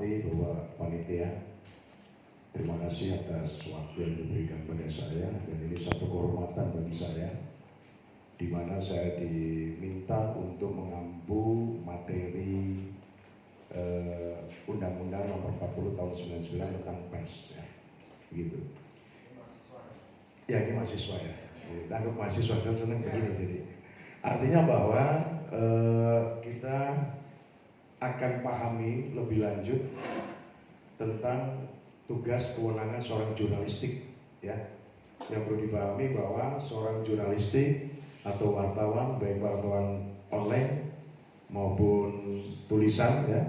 hormati bahwa panitia, terima kasih atas waktu yang diberikan pada saya, dan ini satu kehormatan bagi saya, di mana saya diminta untuk mengampu materi Undang-Undang Nomor 40 Tahun 99 tentang pers, ya, gitu. Ya, ini mahasiswa ya. Tangkap mahasiswa, saya senang begini. Jadi artinya bahwa kita akan pahami lebih lanjut tentang tugas kewenangan seorang jurnalistik, ya. Yang perlu dipahami bahwa seorang jurnalistik atau wartawan, baik wartawan online maupun tulisan, ya,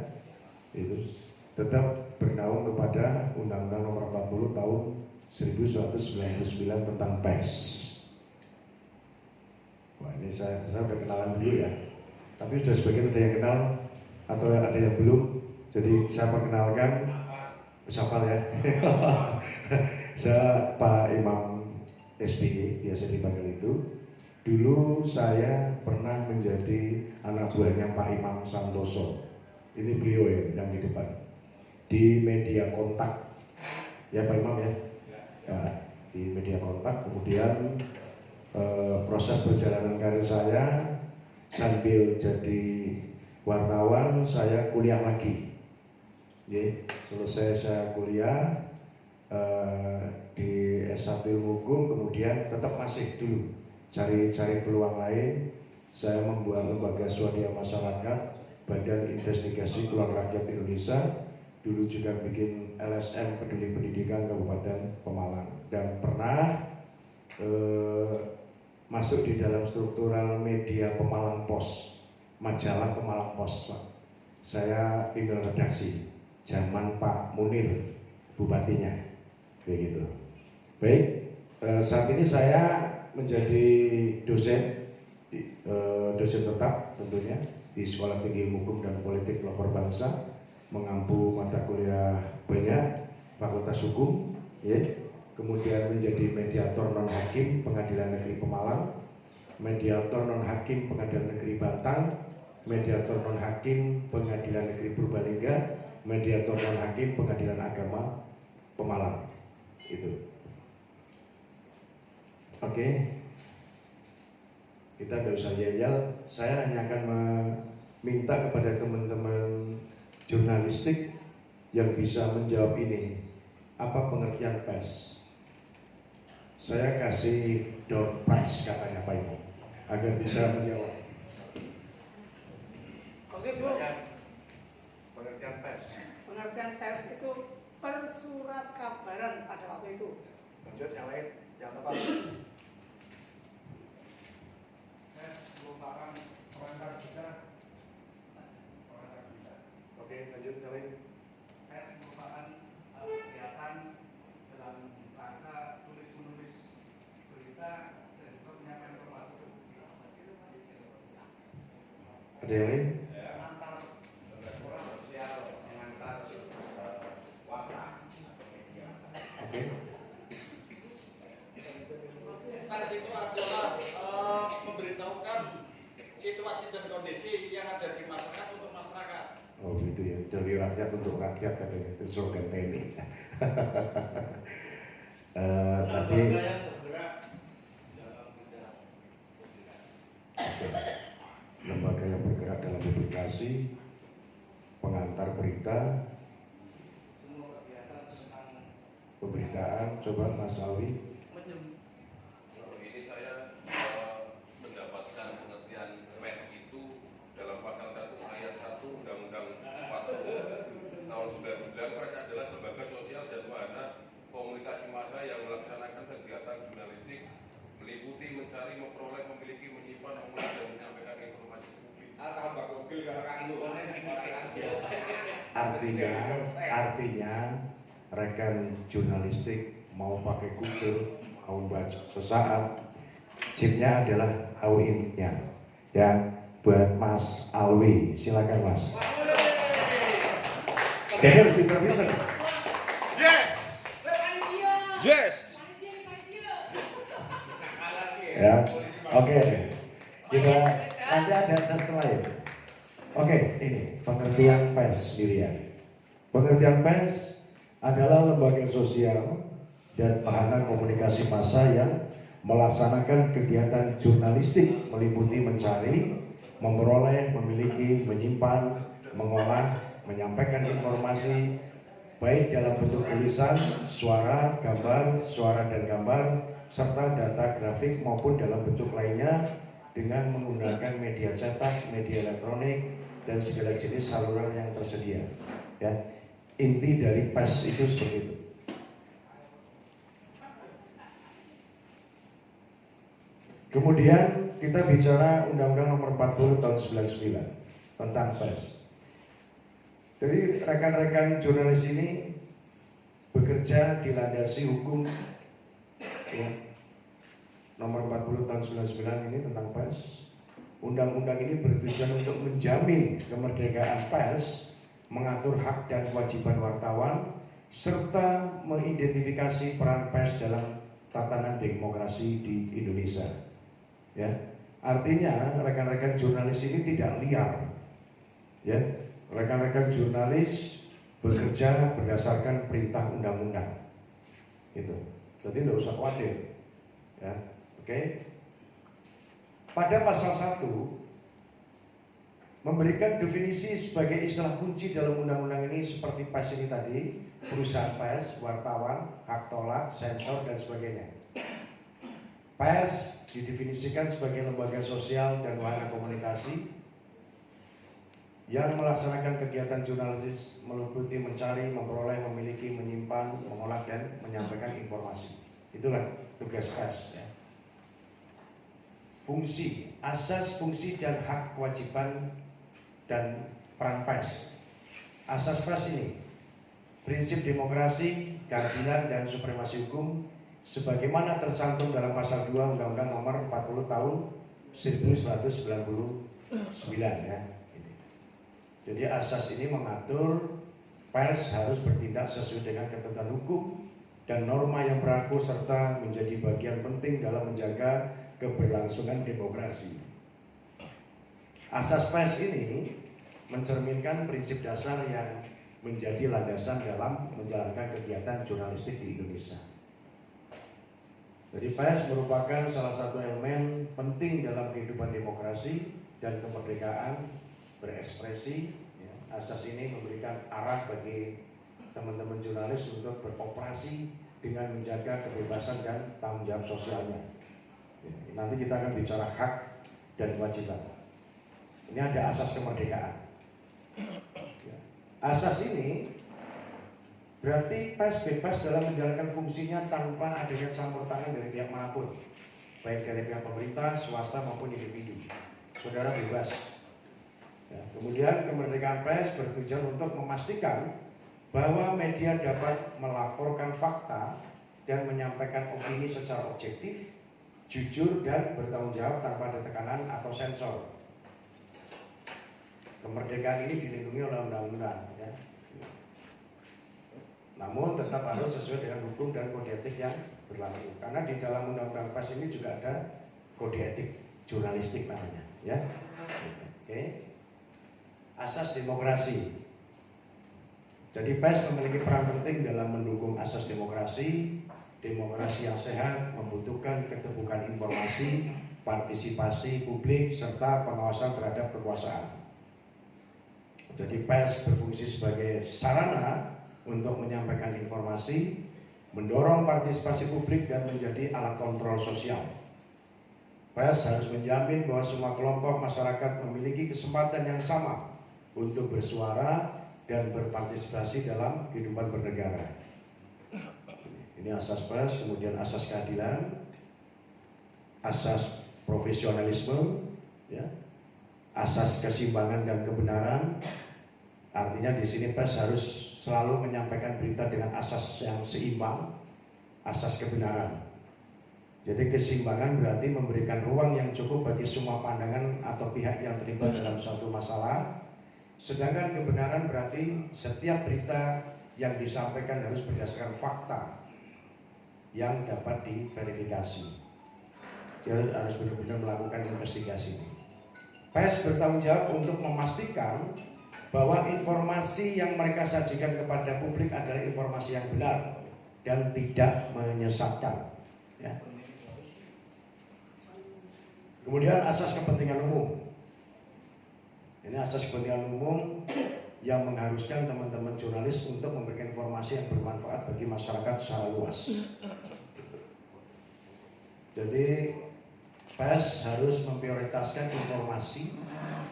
itu tetap bernaung kepada Undang-Undang Nomor 40 Tahun 1999 tentang pers. Wah, ini saya udah kenalan dulu ya. Tapi sudah sebagian ada yang kenal atau ada yang belum. Jadi saya perkenalkan, siapa ya? Saya Pak Imam SBY, biasa dipanggil itu. Dulu saya pernah menjadi anak buahnya Pak Imam Santoso. Ini beliau ya, yang di depan. Di media kontak. Ya Pak Imam ya? Ya, di media kontak. Kemudian proses perjalanan karir saya sambil jadi wartawan, saya kuliah lagi. Selesai saya kuliah di S1 Ilmu Hukum, kemudian tetap masih dulu cari peluang lain. Saya membuat lembaga swadaya masyarakat, Badan Investigasi Keuangan Rakyat Indonesia. Dulu juga bikin LSM Peduli Pendidikan Kabupaten Pemalang, dan pernah masuk di dalam struktural media Pemalang Post, majalah Pemalang Post, Pak. Saya email redaksi zaman Pak Munir, bupatinya, begitu. Baik, saat ini saya menjadi dosen, dosen tetap tentunya di Sekolah Tinggi Ilmu Hukum dan Politik Pelopor Bangsa, mengampu mata kuliah banyak, Fakultas Hukum, ya. Kemudian menjadi mediator non hakim Pengadilan Negeri Pemalang, mediator non hakim Pengadilan Negeri Batang, mediator non hakim Pengadilan Negeri Purbalingga, mediator non hakim Pengadilan Agama Pemalang. Itu. Oke. Kita tidak usah yel-yel. Saya hanya akan meminta kepada teman-teman jurnalistik yang bisa menjawab ini. Apa pengertian pers? Saya kasih door prize katanya Pak Ibu, agar bisa menjawab. Oke Bu. Pengertian pers. Pengertian pers itu persurat kabaran pada waktu itu. Lanjut yang lain, yang tepat. Pers merupakan pengantar berita. Oke, lanjut yang lain. Pers merupakan kegiatan dalam rangka tulis-menulis berita dan juga menyampaikan informasi. Ada yang lain? Mengantar orang sosial, mengantar warta. Oke. Pers itu adalah memberitahukan situasi dan kondisi yang ada di masyarakat untuk masyarakat. Oh gitu ya, dari rakyat untuk rakyat katanya, itu slogan TNI. Tadi lembaga yang bergerak dalam publikasi, pengantar berita, Semua kegiatan tentang pemberitaan. Coba Mas Alwi. Ini saya mendapatkan pengertian pers itu dalam pasal 1 ayat 1 Undang-Undang 40 tahun 99. Pers adalah lembaga sosial dan wahana komunikasi massa yang melaksanakan kegiatan jurnalistik, meliputi, mencari, memperoleh, memiliki, menyimpan, mengulas, dan menyampaikan informasi publik. Artinya rekan jurnalistik mau pakai Google, mau baca sesaat, chipnya adalah AWIN-nya. Ya, buat Mas Alwi, silakan Mas. Dengar pinter-pinter. Yes! Yes! Ya, oke. Kita nanti ada tes lain. Oke, ini pengertian pers sendirian. Pengertian pers adalah lembaga sosial dan tahanan komunikasi massa yang melaksanakan kegiatan jurnalistik meliputi mencari, memperoleh, memiliki, menyimpan, mengolah, menyampaikan informasi baik dalam bentuk tulisan, suara, dan gambar, serta data grafik maupun dalam bentuk lainnya dengan menggunakan media cetak, media elektronik, dan segala jenis saluran yang tersedia. Ya, inti dari pers itu seperti itu. Kemudian kita bicara Undang-Undang Nomor 40 Tahun 99 tentang pers. Jadi rekan-rekan jurnalis ini bekerja dilandasi hukum ya, Nomor 40 Tahun 99 ini tentang pers. Undang-undang ini bertujuan untuk menjamin kemerdekaan pers, mengatur hak dan kewajiban wartawan, serta mengidentifikasi peran pers dalam tatanan demokrasi di Indonesia. Ya, artinya rekan-rekan jurnalis ini tidak liar. Ya, rekan-rekan jurnalis bekerja berdasarkan perintah undang-undang. Gitu. Jadi tidak usah khawatir. Ya, oke. Pada pasal 1 memberikan definisi sebagai istilah kunci dalam undang-undang ini seperti pers ini tadi, perusahaan pers, wartawan, hak tolak, sensor dan sebagainya. Pers didefinisikan sebagai lembaga sosial dan wahana komunikasi yang melaksanakan kegiatan jurnalistis meliputi mencari, memperoleh, memiliki, menyimpan, mengolah dan menyampaikan informasi. Itulah tugas pers. Ya. Fungsi, asas, fungsi dan hak, kewajiban dan peran pers. Asas pers ini prinsip demokrasi, keadilan dan supremasi hukum sebagaimana tercantum dalam pasal 2 Undang-Undang Nomor 40 Tahun 1999 ya. Jadi asas ini mengatur pers harus bertindak sesuai dengan ketentuan hukum dan norma yang berlaku serta menjadi bagian penting dalam menjaga keberlangsungan demokrasi. Asas pers ini mencerminkan prinsip dasar yang menjadi landasan dalam menjalankan kegiatan jurnalistik di Indonesia. Jadi pers merupakan salah satu elemen penting dalam kehidupan demokrasi dan kemerdekaan berekspresi. Ya. Asas ini memberikan arah bagi teman-teman jurnalis untuk beroperasi dengan menjaga kebebasan dan tanggung jawab sosialnya. Ya. Nanti kita akan bicara hak dan kewajiban. Ini ada asas kemerdekaan. Ya. Asas ini berarti pers bebas dalam menjalankan fungsinya tanpa adanya campur tangan dari pihak manapun, baik dari pihak pemerintah, swasta maupun individu. Saudara bebas. Ya, kemudian kemerdekaan pers bertujuan untuk memastikan bahwa media dapat melaporkan fakta dan menyampaikan opini secara objektif, jujur dan bertanggung jawab tanpa ada tekanan atau sensor. Kemerdekaan ini dilindungi oleh undang-undang. Ya. Namun tetap harus sesuai dengan hukum dan kode etik yang berlaku. Karena di dalam undang-undang pers ini juga ada kode etik jurnalistik namanya, ya. Oke. Asas demokrasi. Jadi pers memiliki peran penting dalam mendukung asas demokrasi. Demokrasi yang sehat membutuhkan keterbukaan informasi, partisipasi publik serta pengawasan terhadap kekuasaan. Jadi pers berfungsi sebagai sarana untuk menyampaikan informasi, mendorong partisipasi publik dan menjadi alat kontrol sosial. Pers harus menjamin bahwa semua kelompok masyarakat memiliki kesempatan yang sama untuk bersuara dan berpartisipasi dalam kehidupan bernegara. Ini asas pers, kemudian asas keadilan, asas profesionalisme, ya, asas keseimbangan dan kebenaran. Artinya di sini pers harus selalu menyampaikan berita dengan asas yang seimbang, asas kebenaran. Jadi keseimbangan berarti memberikan ruang yang cukup bagi semua pandangan atau pihak yang terlibat dalam suatu masalah. Sedangkan kebenaran berarti setiap berita yang disampaikan harus berdasarkan fakta yang dapat diverifikasi. Jadi harus benar-benar melakukan investigasi. Pers bertanggung jawab untuk memastikan bahwa informasi yang mereka sajikan kepada publik adalah informasi yang benar dan tidak menyesatkan. Ya. Kemudian asas kepentingan umum. Ini asas kepentingan umum yang mengharuskan teman-teman jurnalis untuk memberikan informasi yang bermanfaat bagi masyarakat secara luas. Jadi pers harus memprioritaskan informasi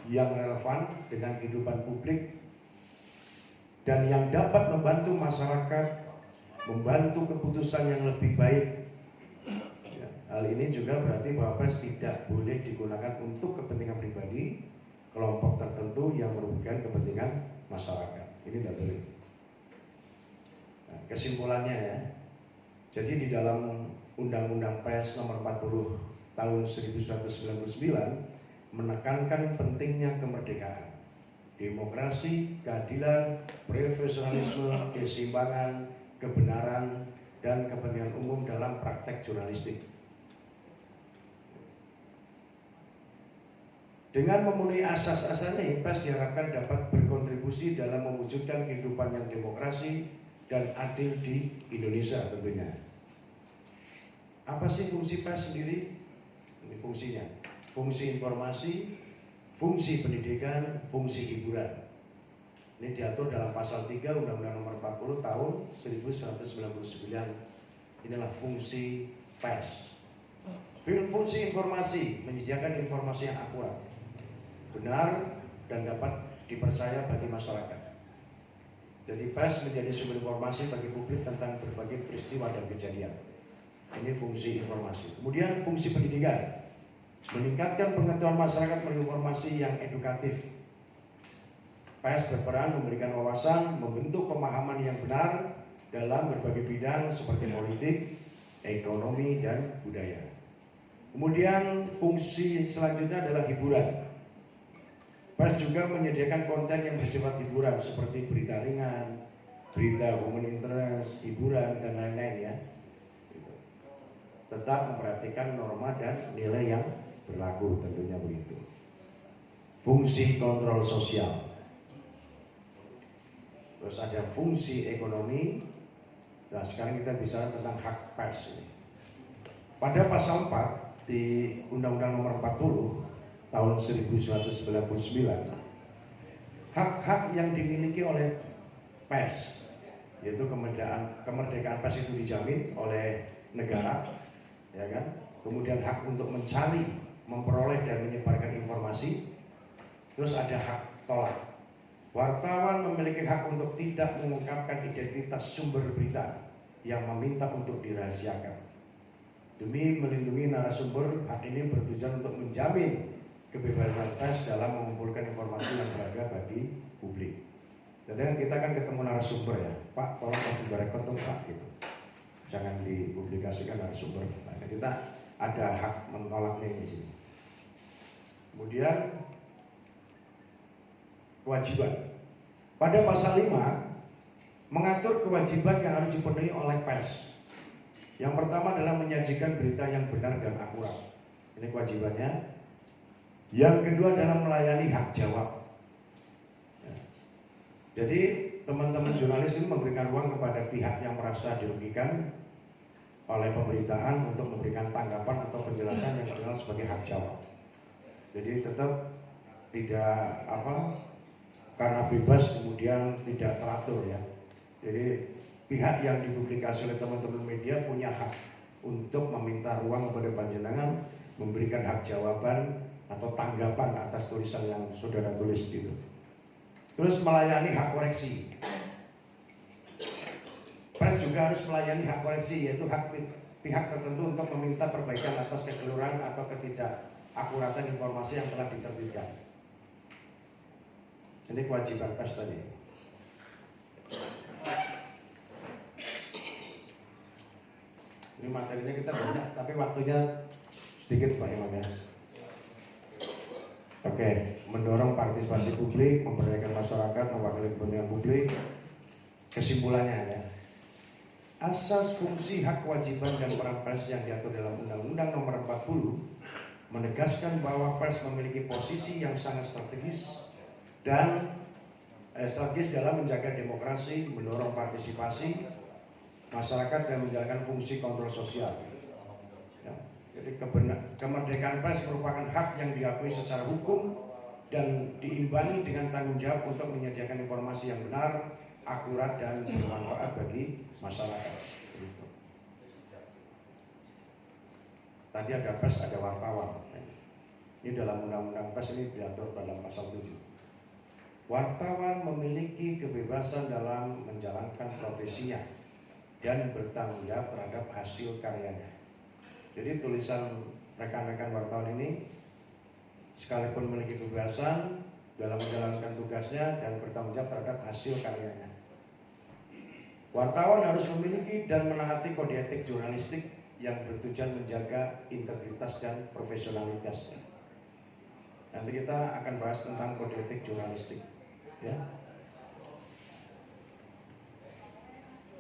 yang relevan dengan kehidupan publik dan yang dapat membantu masyarakat membantu keputusan yang lebih baik. Ya, hal ini juga berarti bahwa pers tidak boleh digunakan untuk kepentingan pribadi kelompok tertentu yang merugikan kepentingan masyarakat. Ini tidak boleh. Nah, kesimpulannya ya, jadi di dalam Undang-Undang Pers Nomor 40 Tahun 1999 menekankan pentingnya kemerdekaan, demokrasi, keadilan, profesionalisme, keseimbangan, kebenaran, dan kepentingan umum dalam praktek jurnalistik. Dengan memenuhi asas-asas ini, pers diharapkan dapat berkontribusi dalam mewujudkan kehidupan yang demokrasi dan adil di Indonesia tentunya. Apa sih fungsi pers sendiri? Ini fungsinya. Fungsi informasi, fungsi pendidikan, fungsi hiburan. Ini diatur dalam pasal 3 Undang-Undang Nomor 40 Tahun 1999. Inilah fungsi pers. Fungsi informasi, menyediakan informasi yang akurat, benar, dan dapat dipercaya bagi masyarakat. Jadi pers menjadi sumber informasi bagi publik tentang berbagai peristiwa dan kejadian. Ini fungsi informasi. Kemudian fungsi pendidikan, meningkatkan pengetahuan masyarakat melalui informasi yang edukatif. Pers berperan memberikan wawasan, membentuk pemahaman yang benar dalam berbagai bidang seperti politik, ekonomi, dan budaya. Kemudian fungsi selanjutnya adalah hiburan. Pers juga menyediakan konten yang bersifat hiburan seperti berita ringan, berita common interest, hiburan, dan lain-lain ya. Tetap memperhatikan norma dan nilai yang berlaku, tentunya begitu. Fungsi kontrol sosial. Terus ada fungsi ekonomi. Nah, sekarang kita bicara tentang hak pers ini. Pada pasal 4 di Undang-Undang Nomor 40 Tahun 1999, hak-hak yang dimiliki oleh pers, yaitu kemerdekaan pers itu dijamin oleh negara, ya kan? Kemudian hak untuk mencari, memperoleh dan menyebarkan informasi. Terus ada hak tolak. Wartawan memiliki hak untuk tidak mengungkapkan identitas sumber berita yang meminta untuk dirahasiakan. Demi melindungi narasumber, hak ini bertujuan untuk menjamin kebebasan pers dalam mengumpulkan informasi yang berharga bagi publik. Jadi kita kan ketemu narasumber ya, Pak, tolong kasih direkod dong Pak, gitu. Jangan dipublikasikan narasumber. Nah, kita ada hak menolaknya di sini. Kemudian kewajiban. Pada pasal 5 mengatur kewajiban yang harus dipenuhi oleh pers. Yang pertama adalah menyajikan berita yang benar dan akurat. Ini kewajibannya. Yang kedua adalah melayani hak jawab. Ya. Jadi teman-teman jurnalis ini memberikan ruang kepada pihak yang merasa dirugikan oleh pemberitaan untuk memberikan tanggapan atau penjelasan yang dikenal sebagai hak jawab. Jadi tetap tidak karena bebas kemudian tidak teratur ya. Jadi pihak yang dipublikasi oleh teman-teman media punya hak untuk meminta ruang kepada panjenengan memberikan hak jawaban atau tanggapan atas tulisan yang saudara tulis gitu. Terus melayani hak koreksi. Pers juga harus melayani hak koreksi, yaitu hak pihak tertentu untuk meminta perbaikan atas kekeliruan atau ketidakakuratan informasi yang telah diterbitkan. Ini kewajiban pers tadi. Ini materinya kita banyak, tapi waktunya sedikit Pak Imam ya. Oke, mendorong partisipasi publik, memberdayakan masyarakat, mewakili kepentingan publik. Kesimpulannya ya, asas fungsi hak kewajiban dan peran pers yang diatur dalam Undang-Undang Nomor 40 menegaskan bahwa pers memiliki posisi yang sangat strategis dan strategis dalam menjaga demokrasi, mendorong partisipasi masyarakat dan menjalankan fungsi kontrol sosial. Ya, jadi kemerdekaan pers merupakan hak yang diakui secara hukum dan diimbangi dengan tanggung jawab untuk menyediakan informasi yang benar, akurat dan bermanfaat bagi masyarakat. Tadi ada pers, ada wartawan. Ini dalam undang-undang pers ini diatur dalam pasal 7. Wartawan memiliki kebebasan dalam menjalankan profesinya dan bertanggung jawab terhadap hasil karyanya. Jadi tulisan rekan-rekan wartawan ini sekalipun memiliki kebebasan dalam menjalankan tugasnya dan bertanggung jawab terhadap hasil karyanya. Wartawan harus memiliki dan menaati kode etik jurnalistik yang bertujuan menjaga integritas dan profesionalitasnya. Nanti kita akan bahas tentang kode etik jurnalistik. Ya.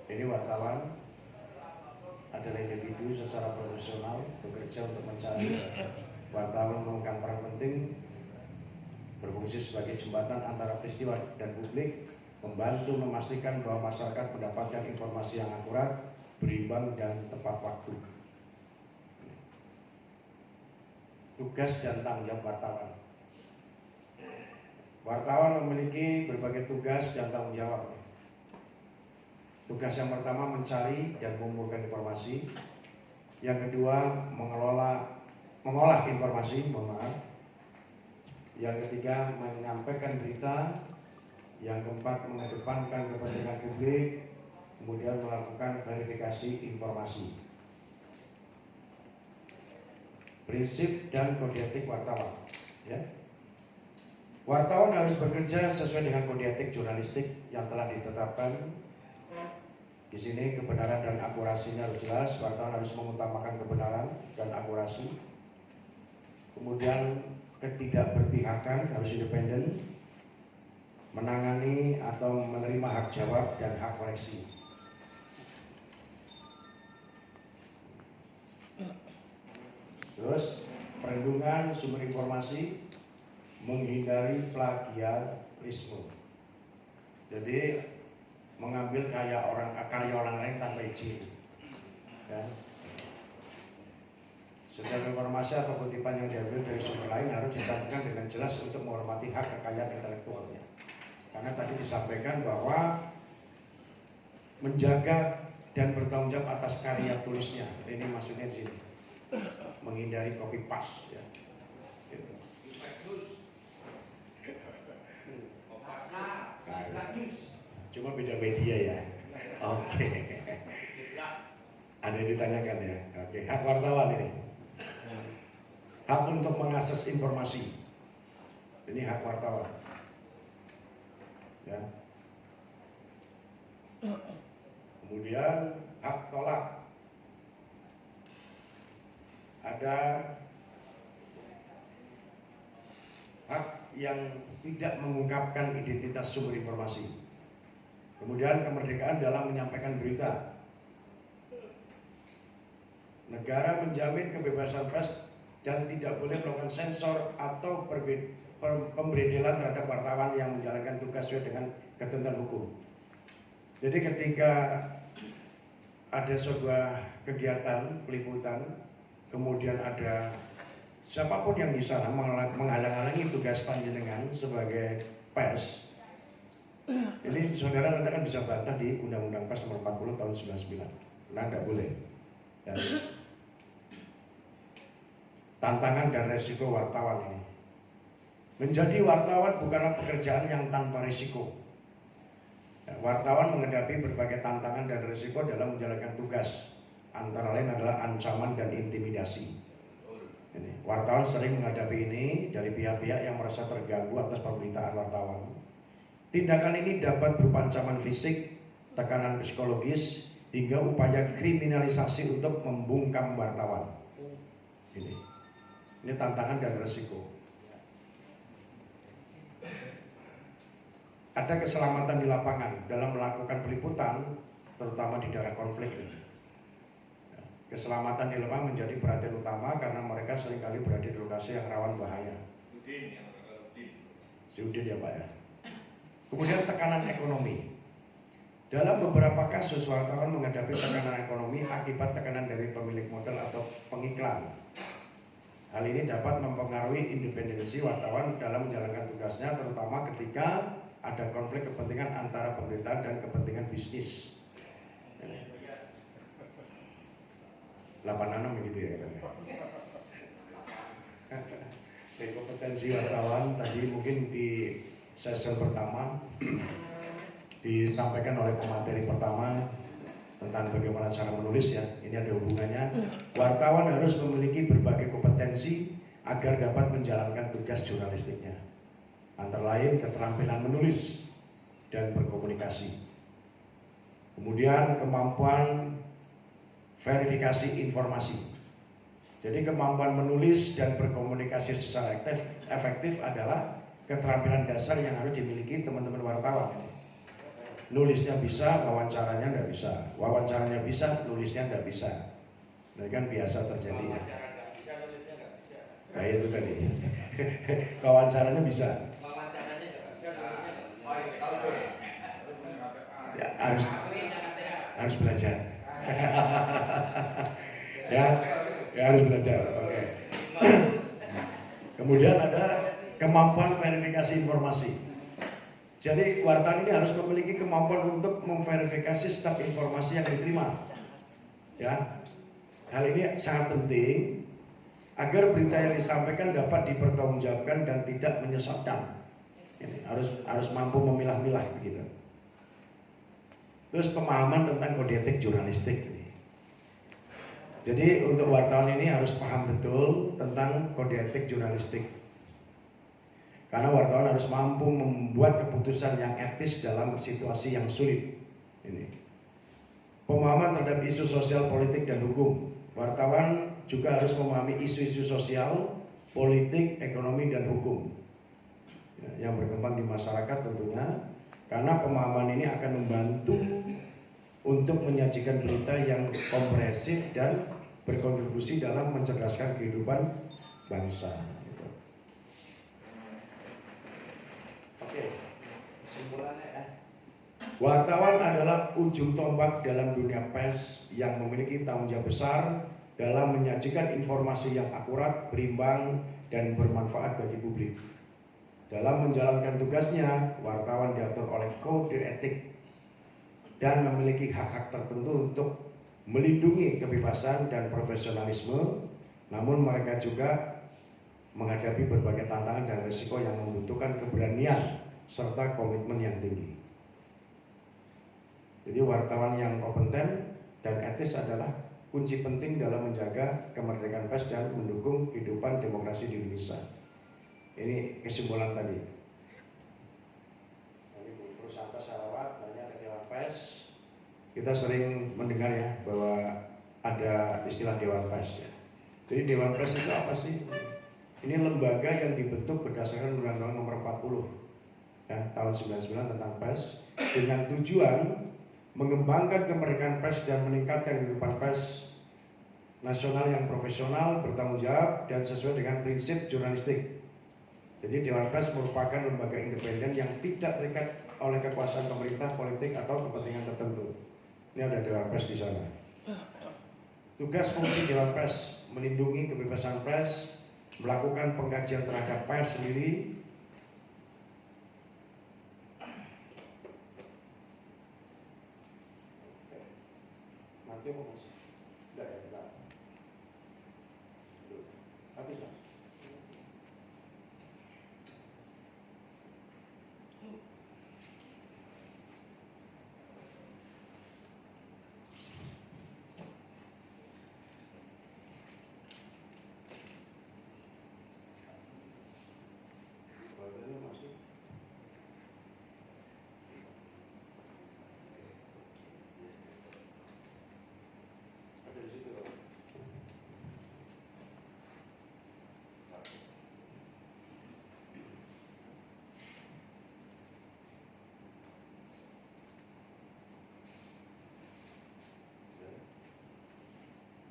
Ini wartawan adalah individu secara profesional bekerja untuk mencari. Wartawan memegang peran penting, berfungsi sebagai jembatan antara peristiwa dan publik, membantu memastikan bahwa masyarakat mendapatkan informasi yang akurat, berimbang dan tepat waktu. Tugas dan tanggung jawab wartawan. Wartawan memiliki berbagai tugas dan tanggung jawab. Tugas yang pertama mencari dan mengumpulkan informasi. Yang kedua mengolah informasi, Yang ketiga menyampaikan berita. Yang keempat mengedepankan kepentingan publik. Kemudian melakukan verifikasi informasi. Prinsip dan kode etik wartawan. Ya. Wartawan harus bekerja sesuai dengan kode etik jurnalistik yang telah ditetapkan. Di sini kebenaran dan akurasinya harus jelas. Wartawan harus mengutamakan kebenaran dan akurasi. Kemudian ketidakberpihakan, harus independen, menangani atau menerima hak jawab dan hak koreksi. Terus perlindungan sumber informasi, menghindari plagiarisme. Jadi mengambil karya orang lain tanpa izin. Ya. Setiap informasi atau kutipan yang diambil dari sumber lain harus disampaikan dengan jelas untuk menghormati hak kekayaan intelektualnya. Karena tadi disampaikan bahwa menjaga dan bertanggung jawab atas karya tulisnya. Ini maksudnya di sini. Menghindari copy paste. Ya. Gitu. Cuma beda media ya. Oke. Ada yang ditanyakan ya. Oke. Hak wartawan ini. Hak untuk mengakses informasi. Ini hak wartawan. Ya. Kemudian hak tolak. Ada hak yang tidak mengungkapkan identitas sumber informasi. Kemudian kemerdekaan dalam menyampaikan berita. Negara menjamin kebebasan pers dan tidak boleh melakukan sensor atau pemberedelan terhadap wartawan yang menjalankan tugas sesuai dengan ketentuan hukum. Jadi ketika ada sebuah kegiatan peliputan, kemudian ada siapapun yang di sana menghalang-halangi tugas panjenengan sebagai pers, ini saudara nanti akan bisa bantah di Undang-Undang Pers nomor 40 tahun 99. Nah, tidak boleh. Dan tantangan dan resiko wartawan ini. Menjadi wartawan bukanlah pekerjaan yang tanpa risiko. Wartawan menghadapi berbagai tantangan dan risiko dalam menjalankan tugas. Antara lain adalah ancaman dan intimidasi. Ini, wartawan sering menghadapi ini dari pihak-pihak yang merasa terganggu atas pemberitaan wartawan. Tindakan ini dapat berupa ancaman fisik, tekanan psikologis, hingga upaya kriminalisasi untuk membungkam wartawan. Ini tantangan dan resiko. Ada keselamatan di lapangan dalam melakukan peliputan, terutama di daerah konflik. Keselamatan di lapangan menjadi perhatian utama karena mereka seringkali berada di lokasi yang rawan bahaya. Si Udin ya Pak ya. Kemudian tekanan ekonomi. Dalam beberapa kasus wartawan menghadapi tekanan ekonomi akibat tekanan dari pemilik modal atau pengiklan. Hal ini dapat mempengaruhi independensi wartawan dalam menjalankan tugasnya, terutama ketika ada konflik kepentingan antara pemberitaan dan kepentingan bisnis. 86 begitu ya katanya. Dari kompetensi wartawan tadi mungkin di sesi pertama disampaikan oleh pemateri pertama tentang bagaimana cara menulis ya. Ini ada hubungannya. Wartawan harus memiliki berbagai kompetensi agar dapat menjalankan tugas jurnalistiknya. Antara lain keterampilan menulis dan berkomunikasi. Kemudian kemampuan verifikasi informasi. Jadi kemampuan menulis dan berkomunikasi secara efektif adalah keterampilan dasar yang harus dimiliki teman-teman wartawan. Nulisnya bisa, wawancaranya nggak bisa. Wawancaranya bisa, nulisnya nggak bisa. Nah kan biasa terjadi ya. Nah itu tadi. Wawancaranya bisa. Ya, harus belajar. ya harus belajar. Oke. Kemudian ada kemampuan verifikasi informasi. Jadi wartawan ini harus memiliki kemampuan untuk memverifikasi setiap informasi yang diterima. Ya, hal ini sangat penting agar berita yang disampaikan dapat dipertanggungjawabkan dan tidak menyesatkan. Ini harus mampu memilah-milah begitu. Terus pemahaman tentang kode etik jurnalistik. Jadi untuk wartawan ini harus paham betul tentang kode etik jurnalistik. Karena wartawan harus mampu membuat keputusan yang etis dalam situasi yang sulit. Ini. Pemahaman terhadap isu sosial, politik, dan hukum. Wartawan juga harus memahami isu-isu sosial, politik, ekonomi, dan hukum yang berkembang di masyarakat tentunya. Karena pemahaman ini akan membantu untuk menyajikan berita yang komprehensif dan berkontribusi dalam mencerdaskan kehidupan bangsa. Oke, kesimpulannya ya. Wartawan adalah ujung tombak dalam dunia pers yang memiliki tanggung jawab besar dalam menyajikan informasi yang akurat, berimbang, dan bermanfaat bagi publik. Dalam menjalankan tugasnya, wartawan diatur oleh kode etik dan memiliki hak-hak tertentu untuk melindungi kebebasan dan profesionalisme, namun mereka juga menghadapi berbagai tantangan dan risiko yang membutuhkan keberanian serta komitmen yang tinggi. Jadi wartawan yang kompeten dan etis adalah kunci penting dalam menjaga kemerdekaan pers dan mendukung kehidupan demokrasi di Indonesia. Ini kesimpulan tadi. Perusahaan pers Sarawak, banyak ada Dewan Pers. Kita sering mendengar ya bahwa ada istilah Dewan Pers ya. Jadi Dewan Pers itu apa sih? Ini lembaga yang dibentuk berdasarkan Undang-Undang Nomor 40 ya, tahun 99 tentang pers dengan tujuan mengembangkan kemerdekaan pers dan meningkatkan kehidupan pers nasional yang profesional, bertanggung jawab, dan sesuai dengan prinsip jurnalistik. Jadi Dewan Pers merupakan lembaga independen yang tidak terikat oleh kekuasaan pemerintah, politik, atau kepentingan tertentu. Ini ada Dewan Pers di sana. Tugas fungsi Dewan Pers melindungi kebebasan pers, melakukan pengkajian terhadap pers sendiri, nanti mau masuk. Enggak ya, enggak. Habis mas.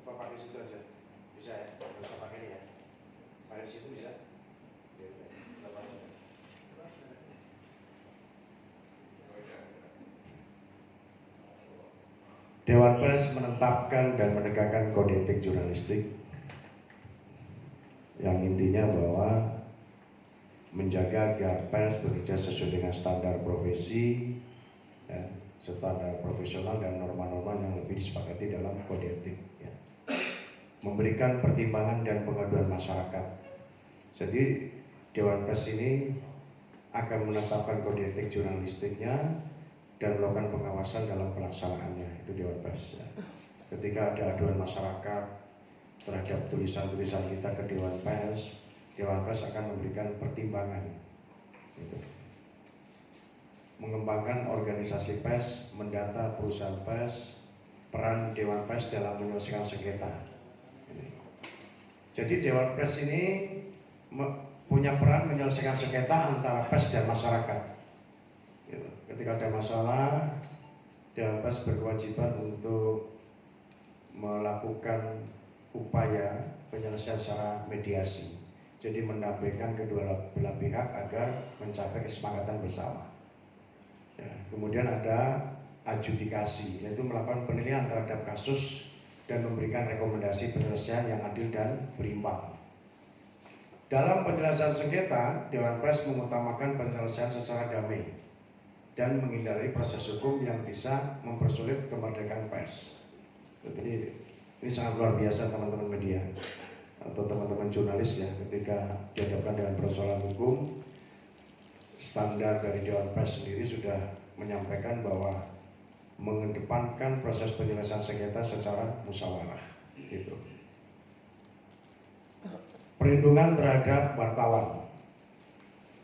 Pakai situ aja, bisa ya, bisa pakai ini ya, pakai situ bisa. Ya, udah. Dewan Pers menetapkan dan menegakkan kode etik jurnalistik yang intinya bahwa menjaga agar pers bekerja sesuai dengan standar profesi, ya, standar profesional dan norma-norma yang lebih disepakati dalam kode etik, ya. Memberikan pertimbangan dan pengaduan masyarakat. Jadi Dewan Pers ini akan menetapkan kode etik jurnalistiknya dan melakukan pengawasan dalam pelaksanaannya. Itu Dewan Pers, ya. Ketika ada aduan masyarakat terhadap tulisan-tulisan kita ke Dewan Pers akan memberikan pertimbangan, gitu. Mengembangkan organisasi pers, mendata perusahaan pers, peran Dewan Pers dalam menyelesaikan sengketa. Jadi Dewan Pers ini punya peran menyelesaikan sengketa antara pers dan masyarakat. Gitu. Ketika ada masalah, Dewan Pers berkewajiban untuk melakukan upaya penyelesaian secara mediasi. Jadi mendampingkan kedua belah pihak agar mencapai kesepakatan bersama. Ya, kemudian ada adjudikasi, yaitu melakukan penilaian terhadap kasus dan memberikan rekomendasi penyelesaian yang adil dan berimbang. Dalam penyelesaian sengketa, Dewan Pers mengutamakan penyelesaian secara damai dan menghindari proses hukum yang bisa mempersulit kemerdekaan pers. Jadi ini sangat luar biasa teman-teman media atau teman-teman jurnalis, ya, ketika dihadapkan dengan persoalan hukum. Standar dari Dewan Pers sendiri sudah menyampaikan bahwa mengedepankan proses penyelesaian sengketa secara musyawarah, gitu. Perlindungan terhadap wartawan.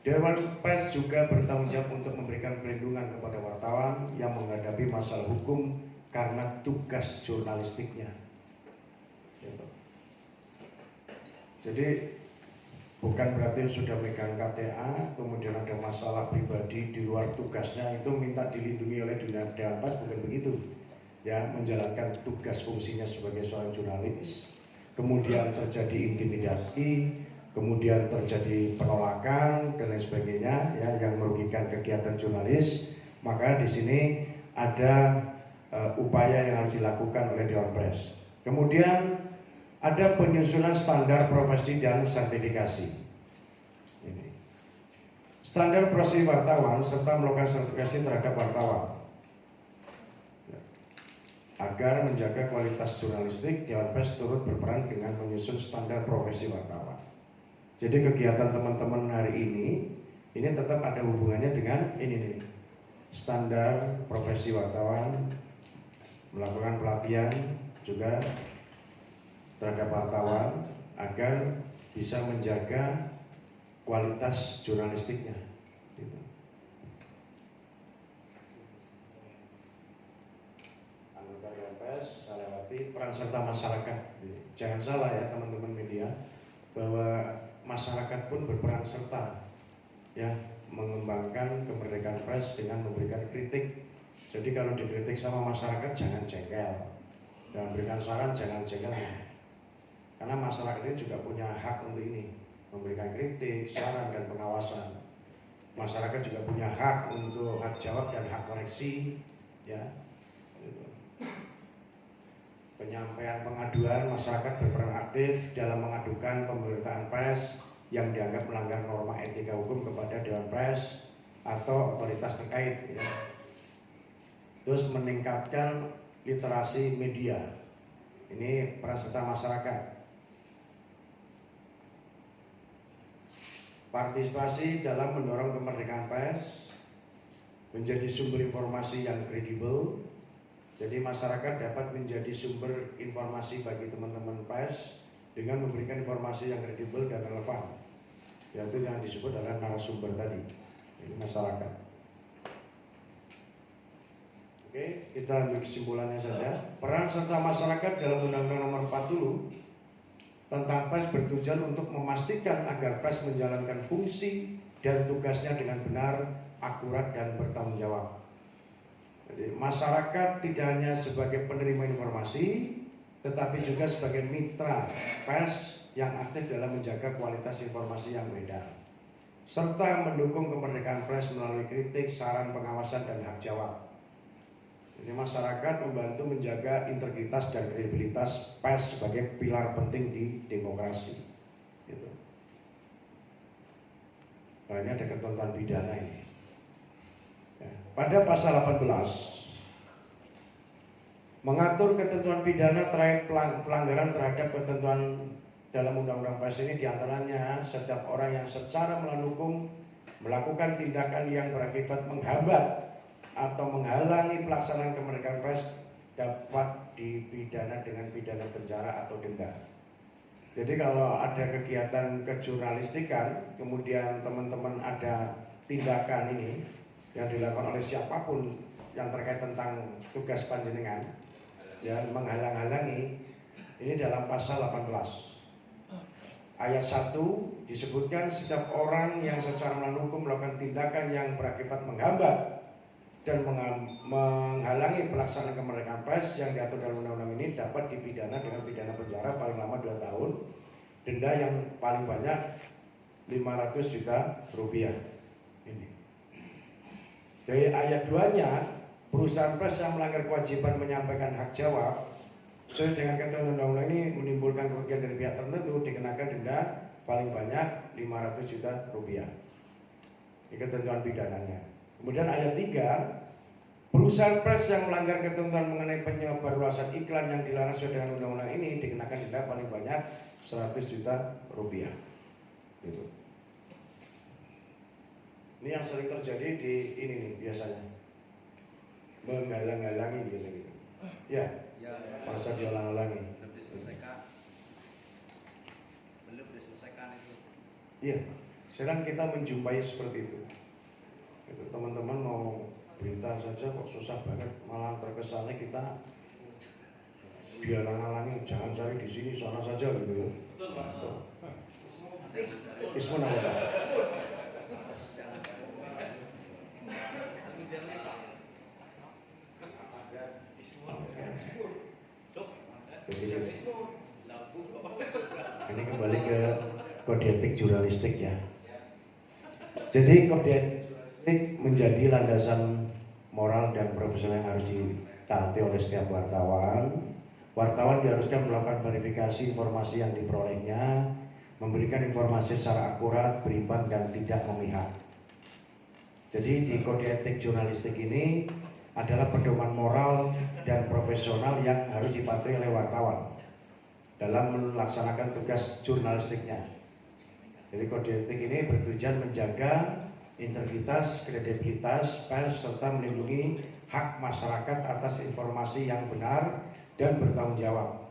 Dewan Pers juga bertanggung jawab untuk memberikan perlindungan kepada wartawan yang menghadapi masalah hukum karena tugas jurnalistiknya, gitu. Jadi bukan berarti sudah megang KTA kemudian ada masalah pribadi di luar tugasnya itu minta dilindungi oleh Dewan Pers, bukan begitu, ya. Menjalankan tugas fungsinya sebagai seorang jurnalis, kemudian terjadi intimidasi, kemudian terjadi penolakan dan lain sebagainya, ya, yang merugikan kegiatan jurnalis, maka di sini ada upaya yang harus dilakukan oleh Dewan Pers. Kemudian ada penyusunan standar profesi dan sertifikasi. Ini. Standar profesi wartawan serta melakukan sertifikasi terhadap wartawan. Agar menjaga kualitas jurnalistik, Dewan Pers turut berperan dengan menyusun standar profesi wartawan. Jadi kegiatan teman-teman hari ini tetap ada hubungannya dengan ini nih, standar profesi wartawan, melakukan pelatihan juga terhadap wartawan agar bisa menjaga kualitas jurnalistiknya, gitu. Anggota Dewan Pers, saya lewati peran serta masyarakat. Jangan salah, ya, teman-teman media, bahwa masyarakat pun berperan serta, ya, mengembangkan kemerdekaan pers dengan memberikan kritik. Jadi kalau dikritik sama masyarakat jangan jengkel, dan berikan saran jangan jengkel. Karena masyarakat ini juga punya hak untuk ini, memberikan kritik, saran, dan pengawasan. Masyarakat juga punya hak untuk hak jawab dan hak koreksi, ya. Penyampaian pengaduan, masyarakat berperan aktif dalam mengadukan pemberitaan pers yang dianggap melanggar norma etika hukum kepada Dewan Pers atau otoritas terkait, ya. Terus meningkatkan literasi media. Ini peran serta masyarakat. Partisipasi dalam mendorong kemerdekaan pers, menjadi sumber informasi yang kredibel. Jadi masyarakat dapat menjadi sumber informasi bagi teman-teman pers dengan memberikan informasi yang kredibel dan relevan. Yaitu yang disebut adalah narasumber tadi, ini masyarakat. Oke, kita ambil kesimpulannya saja. Peran serta masyarakat dalam Undang-Undang Nomor 40 tentang pers bertujuan untuk memastikan agar pers menjalankan fungsi dan tugasnya dengan benar, akurat, dan bertanggung jawab. Jadi masyarakat tidak hanya sebagai penerima informasi, tetapi juga sebagai mitra pers yang aktif dalam menjaga kualitas informasi yang beredar, serta mendukung kemerdekaan pers melalui kritik, saran, pengawasan, dan hak jawab. Ini masyarakat membantu menjaga integritas dan kredibilitas pers sebagai pilar penting di demokrasi. Gitu. Nah, ini ada ketentuan pidana ini. Ya. Pada pasal 18 mengatur ketentuan pidana terkait pelanggaran terhadap ketentuan dalam Undang-Undang Pers ini, diantaranya setiap orang yang secara melawan hukum melakukan tindakan yang berakibat menghambat atau menghalangi pelaksanaan kemerdekaan pers dapat dipidana dengan pidana penjara atau denda. Jadi kalau ada kegiatan kejurnalistikan, kemudian teman-teman ada tindakan ini yang dilakukan oleh siapapun yang terkait tentang tugas panjenengan, ya, menghalang-halangi, ini dalam pasal 18 ayat 1 disebutkan setiap orang yang secara melawan hukum melakukan tindakan yang berakibat menghambat dan menghalangi pelaksanaan kemerdekaan pers yang diatur dalam undang-undang ini dapat dipidana dengan pidana penjara paling lama 2 tahun, denda yang paling banyak 500 juta rupiah. Ini. Dari ayat 2-nya, perusahaan pers yang melanggar kewajiban menyampaikan hak jawab sesuai dengan ketentuan undang-undang ini menimbulkan kerugian dari pihak tertentu dikenakan denda paling banyak 500 juta rupiah. Ini ketentuan pidananya. Kemudian ayat 3, perusahaan pers yang melanggar ketentuan mengenai penyebarluasan iklan yang dilarang sesuai dengan undang-undang ini dikenakan denda paling banyak 100 juta rupiah. Gitu. Ini yang sering terjadi di ini nih biasanya, menghalang-halangi biasa gitu. Ya, masa dihalang-halangi. Belum diselesaikan itu. Iya, sekarang kita menjumpai seperti itu. Teman-teman mau berita saja kok susah banget, malah terkesannya kita dihalang-halangi, jangan cari di sini, sana saja gitu ya. Betul, Pak. Ismun apa Pak? Jadi, ini kembali ke kode etik jurnalistik ya. Jadi kode etik menjadi landasan moral dan profesional yang harus ditaati oleh setiap wartawan. Wartawan diharuskan melakukan verifikasi informasi yang diperolehnya, memberikan informasi secara akurat, berimbang dan tidak memihak. Jadi di kode etik jurnalistik ini adalah pedoman moral dan profesional yang harus dipatuhi oleh wartawan dalam melaksanakan tugas jurnalistiknya. Jadi kode etik ini bertujuan menjaga integritas, kredibilitas pers serta melindungi hak masyarakat atas informasi yang benar dan bertanggung jawab.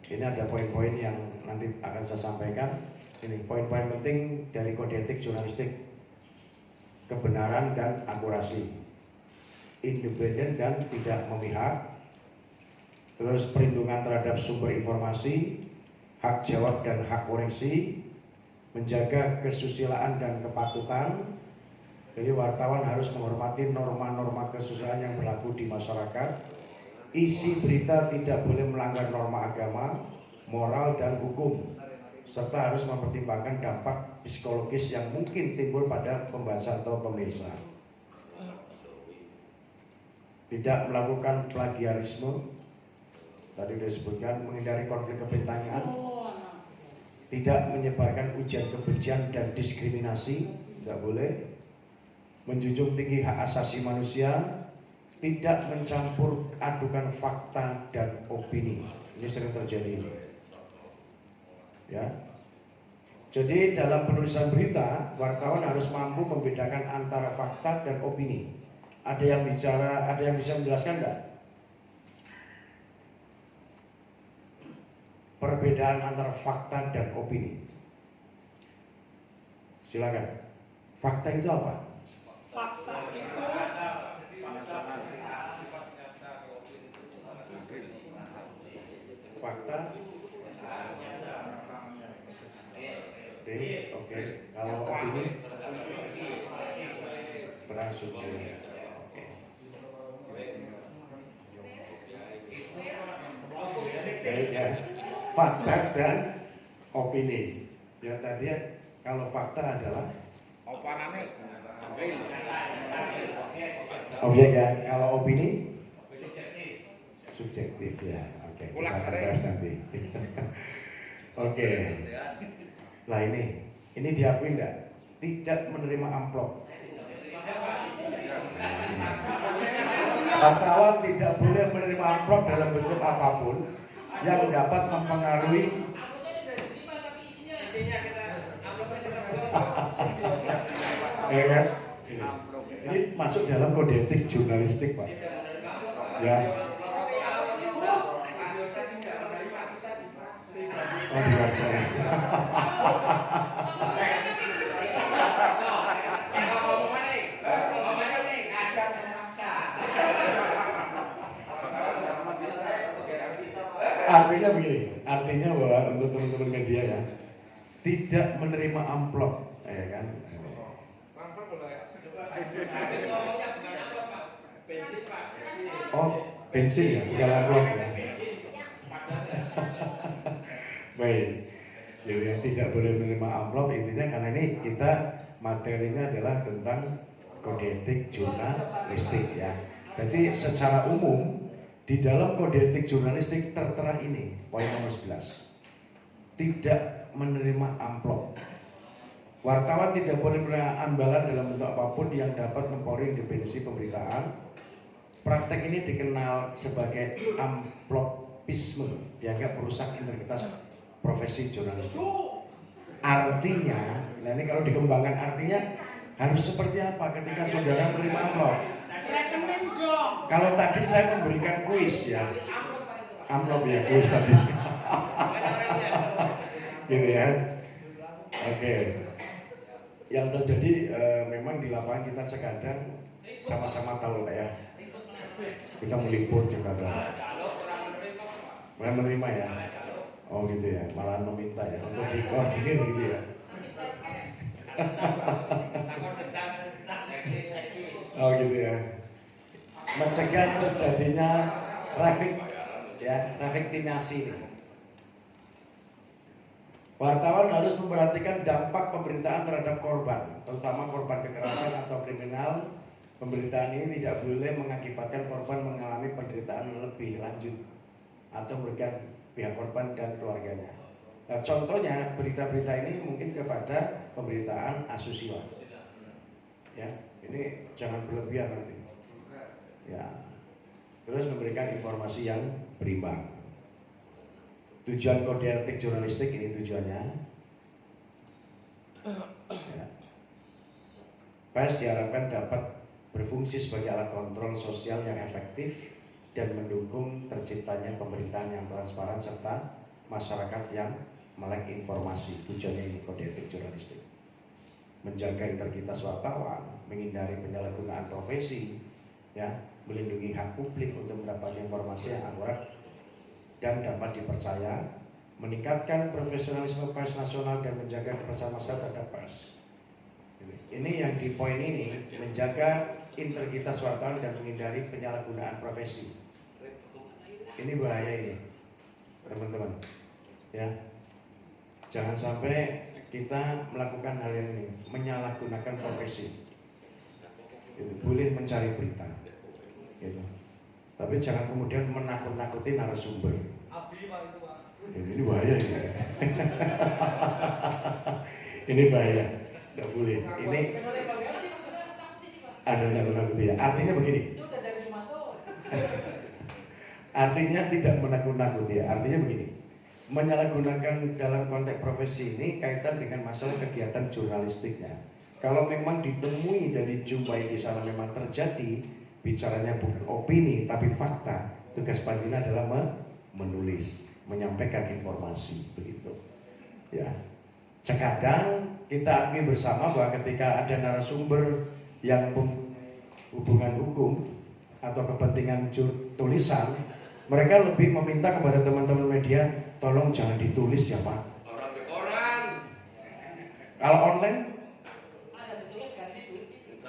Ini ada poin-poin yang nanti akan saya sampaikan. Ini poin-poin penting dari kode etik jurnalistik: kebenaran dan akurasi, independen dan tidak memihak, terus perlindungan terhadap sumber informasi, hak jawab dan hak koreksi, menjaga kesusilaan dan kepatutan. Jadi wartawan harus menghormati norma-norma kesusilaan yang berlaku di masyarakat. Isi berita tidak boleh melanggar norma agama, moral dan hukum, serta harus mempertimbangkan dampak psikologis yang mungkin timbul pada pembaca atau pemirsa. Tidak melakukan plagiarisme, tadi disebutkan, menghindari konflik kepentingan, tidak menyebarkan ujaran kebencian dan diskriminasi, tidak boleh, menjunjung tinggi hak asasi manusia, tidak mencampur adukan fakta dan opini. Ini sering terjadi. Ya. Jadi dalam penulisan berita, wartawan harus mampu membedakan antara fakta dan opini. Ada yang bisa menjelaskan enggak? Perbedaan antara fakta dan opini. Silakan. Fakta itu apa? Fakta itu Fakta. Oke. Kalau opini berasumsi. Ya. Fakta dan opini. Ya tadi kalau fakta adalah Opanane. Objek ya. Kalau opini? Subjektif ya. Oke. Ulang Kita sare. bahas nanti. Oke. Lah ini diakui enggak? Tidak menerima amplop. Wartawan tidak boleh menerima amplop dalam bentuk apapun yang dapat mempengaruhi ya kan? Ini masuk dalam kode etik jurnalistik, Pak. Ya. Oh, di sana. Artinya begini, artinya bahwa untuk teman-teman media ya, tidak menerima amplop, ya kan? Oh, bensin ya, bukan amplop ya. Baik, jadi yang tidak boleh menerima amplop intinya karena ini kita materinya adalah tentang kode etik jurnalistik ya. Berarti secara umum di dalam kode etik jurnalistik tertera ini, poin nomor 11. Tidak menerima amplop. Wartawan tidak boleh menerima imbalan dalam bentuk apapun yang dapat mempengaruhi independensi pemberitaan. Praktek ini dikenal sebagai amplopisme, dianggap merusak integritas profesi jurnalistik. Artinya, nah ini kalau dikembangkan artinya harus seperti apa ketika saudara menerima amplop? Rekening dong. Kalau tadi saya memberikan kuis ya, amplop ya kuis tadi. Gitu ya. Oke. Yang terjadi memang di lapangan kita sekadang sama-sama tahu Pak ya. Kita meliput Jakarta. Mulai menerima ya. Oh gitu ya, malah meminta ya untuk dikoordinir gitu ya. Oh gitu ya. Mencegah terjadinya revictimasi. Wartawan harus memperhatikan dampak pemberitaan terhadap korban, terutama korban kekerasan atau kriminal. Pemberitaan ini tidak boleh mengakibatkan korban mengalami penderitaan lebih lanjut atau merugikan pihak korban dan keluarganya. Nah, contohnya berita-berita ini mungkin kepada pemberitaan asusila. Ya, ini jangan berlebihan nanti. Ya, terus memberikan informasi yang berimbang. Tujuan kode etik jurnalistik ini tujuannya. Ya. Pers diharapkan dapat berfungsi sebagai alat kontrol sosial yang efektif dan mendukung terciptanya pemerintahan yang transparan serta masyarakat yang melek informasi. Tujuannya ini kode etik jurnalistik. Menjaga integritas wartawan, menghindari penyalahgunaan profesi, ya, melindungi hak publik untuk mendapatkan informasi yang akurat dan dapat dipercaya, meningkatkan profesionalisme pers nasional dan menjaga kepercayaan masyarakat terhadap pers. Ini yang di poin ini, menjaga integritas wartawan dan menghindari penyalahgunaan profesi. Ini bahaya ini, teman-teman. Ya, jangan sampai kita melakukan hal yang ini, menyalahgunakan profesi. Boleh mencari berita, gitu. Tapi jangan kemudian menakut-nakuti narasumber. Ini bahaya ini. Ini bahaya. Tidak boleh. Ini ada nakut-nakuti ya. Artinya begini. Artinya tidak menakut-nakuti ya. Artinya begini. Menyalahgunakan dalam konteks profesi ini kaitan dengan masalah kegiatan jurnalistiknya. Kalau memang ditemui dan dijumpai di sana memang terjadi, bicaranya bukan opini tapi fakta. Tugas Panjina adalah menulis, menyampaikan informasi begitu. Ya. Terkadang kita akui bersama bahwa ketika ada narasumber yang hubungan hukum atau kepentingan tulisan, mereka lebih meminta kepada teman-teman media, tolong jangan ditulis ya Pak. Orang di koran. Kalau online,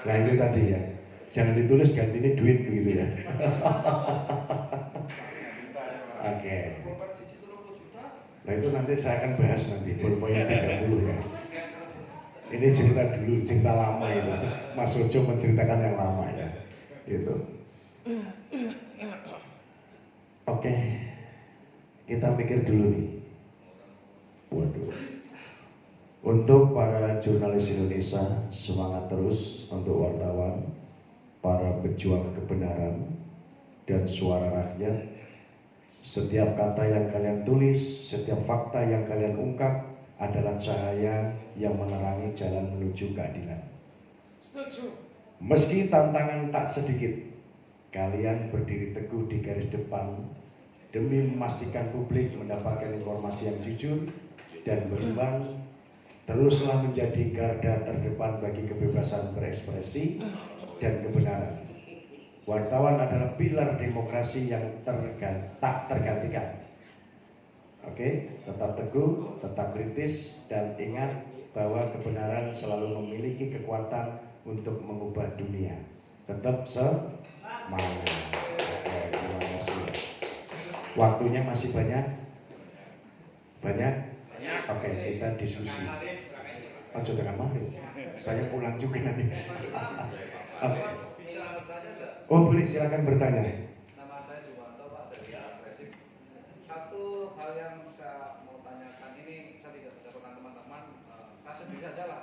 nah itu tadi ya, jangan ditulis gantinya duit begitu ya. Oke. Nah itu nanti saya akan bahas nanti poin 30 ya. Ini cerita dulu, cerita lama itu. Mas Ojo menceritakan yang lama ya. Gitu. Oke, kita pikir dulu nih. Waduh. Untuk para jurnalis Indonesia, semangat terus. Untuk wartawan, para pejuang kebenaran dan suara rakyat, setiap kata yang kalian tulis, setiap fakta yang kalian ungkap adalah cahaya yang menerangi jalan menuju keadilan. Setuju. Meski tantangan tak sedikit, kalian berdiri teguh di garis depan demi memastikan publik mendapatkan informasi yang jujur dan berimbang. Teruslah menjadi garda terdepan bagi kebebasan berekspresi dan kebenaran. Wartawan adalah pilar demokrasi yang tak tergantikan. Oke, tetap teguh, tetap kritis, dan ingat bahwa kebenaran selalu memiliki kekuatan untuk mengubah dunia. Tetap semangat. Oke, terima kasih. Waktunya masih banyak? Banyak? Oke, kita diskusi. Ojo dengan malu. Saya pulang juga nanti. Oke. Oh boleh, silakan bertanya. Nama saya Jumanto, Pak, dari Agresif. Satu hal yang saya mau tanyakan ini, saya tidak berdasarkan teman-teman, saya sendiri saja lah,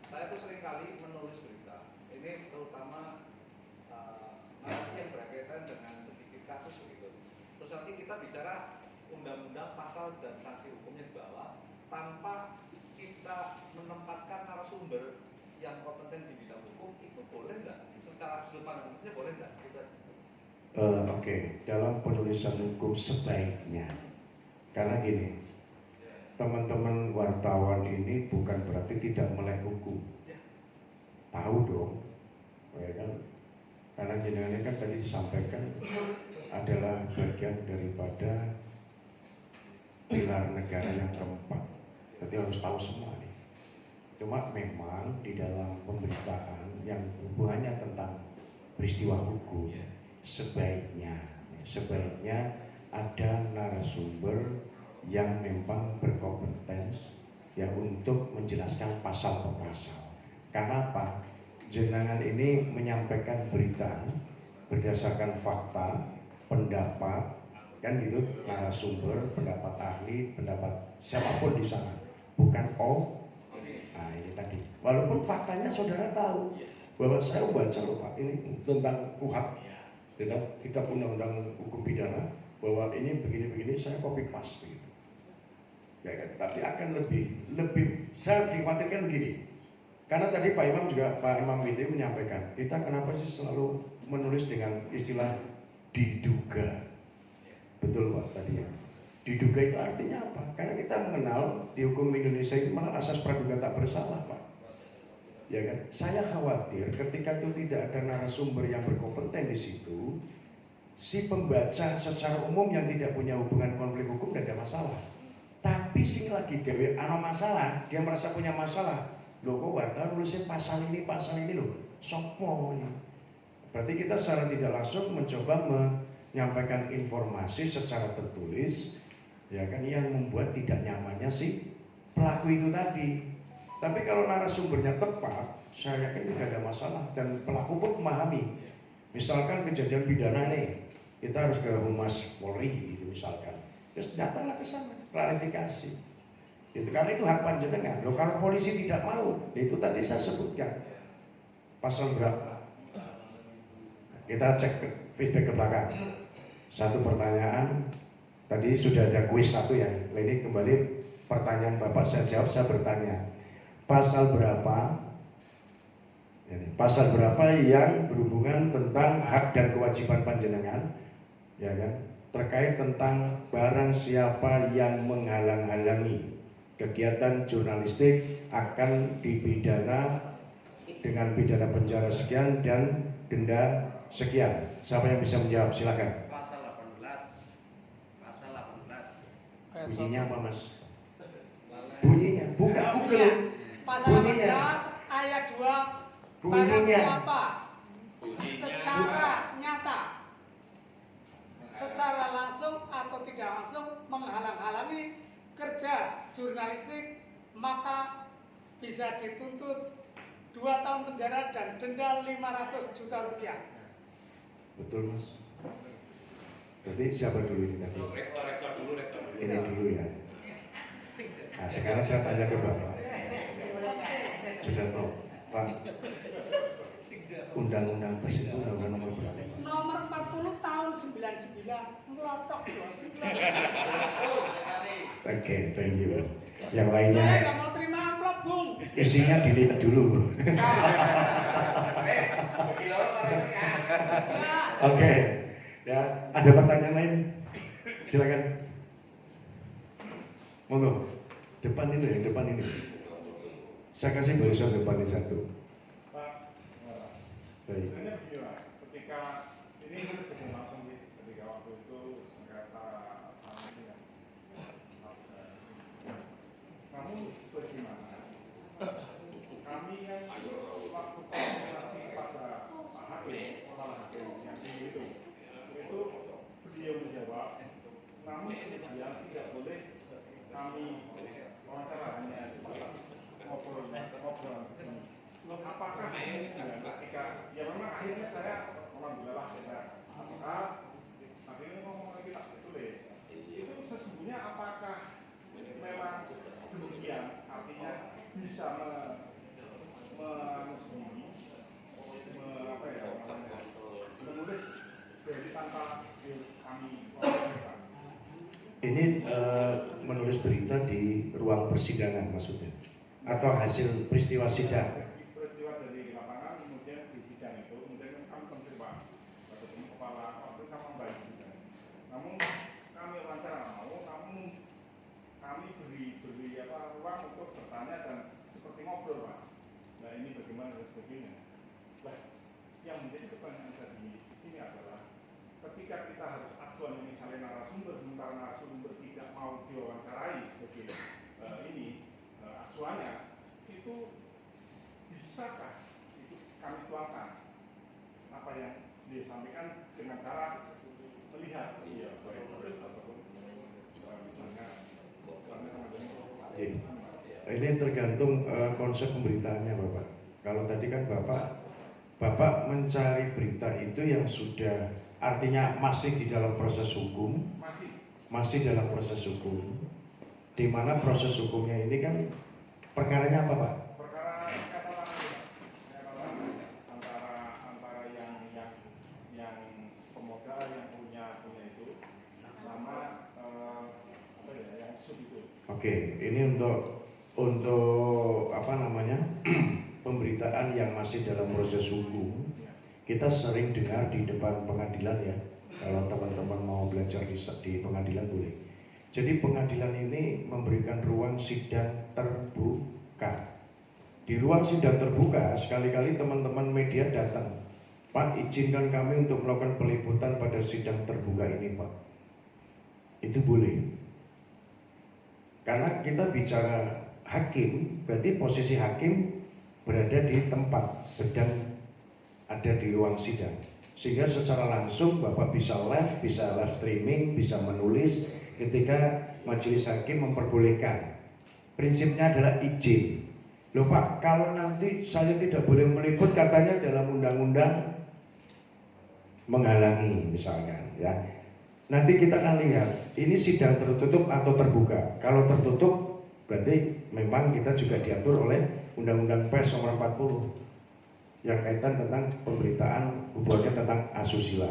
saya tuh sering kali menulis berita. Ini terutama narasi yang berkaitan dengan sedikit kasus begitu. Terus nanti kita bicara undang-undang, pasal dan sanksi hukumnya di bawah, tanpa kita menempatkan narasumber yang kompeten di bidang hukum, itu boleh nggak? Secara sudut pandang hukumnya boleh nggak? Oke, dalam penulisan hukum sebaiknya, karena gini, teman-teman wartawan ini bukan berarti tidak melek hukum, tahu dong, ya kan? Karena jenengan kan tadi disampaikan adalah bagian daripada pilar negara yang keempat, jadi harus tahu semua nih. Cuma memang di dalam pemberitaan yang hubungannya tentang peristiwa hukum, sebaiknya ada narasumber yang memang berkompetens ya untuk menjelaskan pasal per pasal. Karena apa? Jenengan ini menyampaikan berita berdasarkan fakta, pendapat, kan gitu, narasumber, pendapat ahli, pendapat siapapun di sana, bukan nah ini tadi. Walaupun faktanya saudara tahu bahwa saya baca loh Pak, ini tentang KUHP, tentang kitab undang-undang hukum pidana, bahwa ini begini-begini, saya copy paste gitu. Ya kan? Tapi akan lebih saya dikhawatirkan begini. Karena tadi Pak Imam Witi menyampaikan, kita kenapa sih selalu menulis dengan istilah diduga. Betul Pak tadi ya. Diduga itu artinya apa? Karena kita mengenal di hukum Indonesia itu malah asas praduga tak bersalah Pak. Ya kan? Saya khawatir ketika itu tidak ada narasumber yang berkompeten di situ, si pembaca secara umum yang tidak punya hubungan konflik hukum tidak ada masalah. Tapi sing lagi gawe ana masalah, dia merasa punya masalah. Loh kok wartawan nulisnya pasal ini loh. Sopo ini? Berarti kita secara tidak langsung mencoba menyampaikan informasi secara tertulis, ya kan, yang membuat tidak nyamannya si pelaku itu tadi. Tapi kalau narasumbernya tepat, saya yakin tidak ada masalah dan pelaku pun memahami. Misalkan kejadian pidana nih, kita harus ke Humas Polri gitu misalkan. Terus datanglah ke sana, klarifikasi. Itu karena itu hak panjenengan. Loh, kalau polisi tidak mau, itu tadi saya sebutkan pasal berapa. Kita cek feedback ke belakang. Satu pertanyaan, tadi sudah ada kuis satu ya. Ini kembali pertanyaan Bapak saya jawab, saya bertanya. Pasal berapa? Pasal berapa yang berhubungan tentang hak dan kewajiban panjenengan, ya kan? Terkait tentang barang siapa yang menghalang-halangi kegiatan jurnalistik akan dipidana dengan pidana penjara sekian dan denda sekian. Siapa yang bisa menjawab? Silakan. Pasal 18. Pasal 18. Bunyinya apa Mas? Bunyinya, buka Google. Pasal 18 ayat 2. Bunyinya. Siapa? Secara nyata, secara langsung atau tidak langsung menghalang-halangi kerja jurnalistik, maka bisa dituntut 2 2 tahun penjara dan denda 500 juta rupiah. Betul Mas. Berarti siapa dulu ini tadi? Rektor dulu. Ini dulu ya. Nah sekarang saya tanya ke Bapak. Sudah tahu Pak, Undang-Undang Pers itu undang-undang nomor berapa? Nomor 40 tahun 99, ngelotok gosip. Oke, thank you. Yang lainnya Saya nggak mau terima amplop, Bung. isinya dilihat dulu. Oke, ya ada pertanyaan lain? Silakan. Monggo, depan ini, depan ini. Saya kasih barisan depan ini satu. Pak, Baik. sebenarnya begini Pak, ketika ini terjadi langsung ketika waktu itu sengketa ini kan, namun bagaimana kami yang waktu konsultasi pada Pak Hakim, kepala Hakim yang itu beliau menjawab, namun kemudian tidak boleh kami wawancara hanya sebatas ngobrol. Apakah ini ketika ya memang akhirnya saya alhamdulillah apakah akhirnya ngomong lagi tak tulis itu sesungguhnya apakah memang demikian artinya bisa menulis dari tanpa kami Ini menulis berita di ruang persidangan maksudnya, atau hasil peristiwa sidang. peristiwa dari lapangan kemudian di sidang itu kemudian kami konfirmasi ketemu kepala waktu sama Mbak Ibu. Namun kami wawancara mau, namun kami beri ruang untuk bertanya dan seperti ngobrol Pak. Nah ini bagaimana dan sebagainya. Nah yang menjadi pertanyaan saya di sini adalah ketika kita harus acuan misalnya narasumber sementara narasumber tidak mau diwawancarai sebagai acuannya itu bisakah itu kami tuangkan apa yang dia sampaikan dengan cara melihat ataupun misalnya Ini tergantung konsep pemberitaannya Bapak. Kalau tadi kan Bapak mencari berita itu yang sudah artinya masih di dalam proses hukum, masih dalam proses hukum, di mana proses hukumnya ini kan perkaranya apa Pak? Perkara antara yang pemodal yang punya itu sama yang sub itu. Oke, ini untuk apa namanya pemberitaan yang masih dalam proses hukum. Kita sering dengar di depan pengadilan ya. Kalau teman-teman mau belajar di pengadilan boleh. Jadi pengadilan ini memberikan ruang sidang terbuka. Di ruang sidang terbuka, sekali-kali teman-teman media datang, Pak, izinkan kami untuk melakukan peliputan pada sidang terbuka ini, Pak. Itu boleh. Karena kita bicara hakim, berarti posisi hakim berada di tempat, sedang ada di ruang sidang. Sehingga secara langsung Bapak bisa live streaming, bisa menulis ketika majelis hakim memperbolehkan. Prinsipnya adalah izin. Loh Pak, kalau nanti saya tidak boleh meliput katanya dalam undang-undang menghalangi misalkan ya. Nanti kita akan lihat ini sidang tertutup atau terbuka. Kalau tertutup berarti memang kita juga diatur oleh Undang-Undang Pers nomor 40 yang kaitan tentang pemberitaan hubungannya tentang asusila,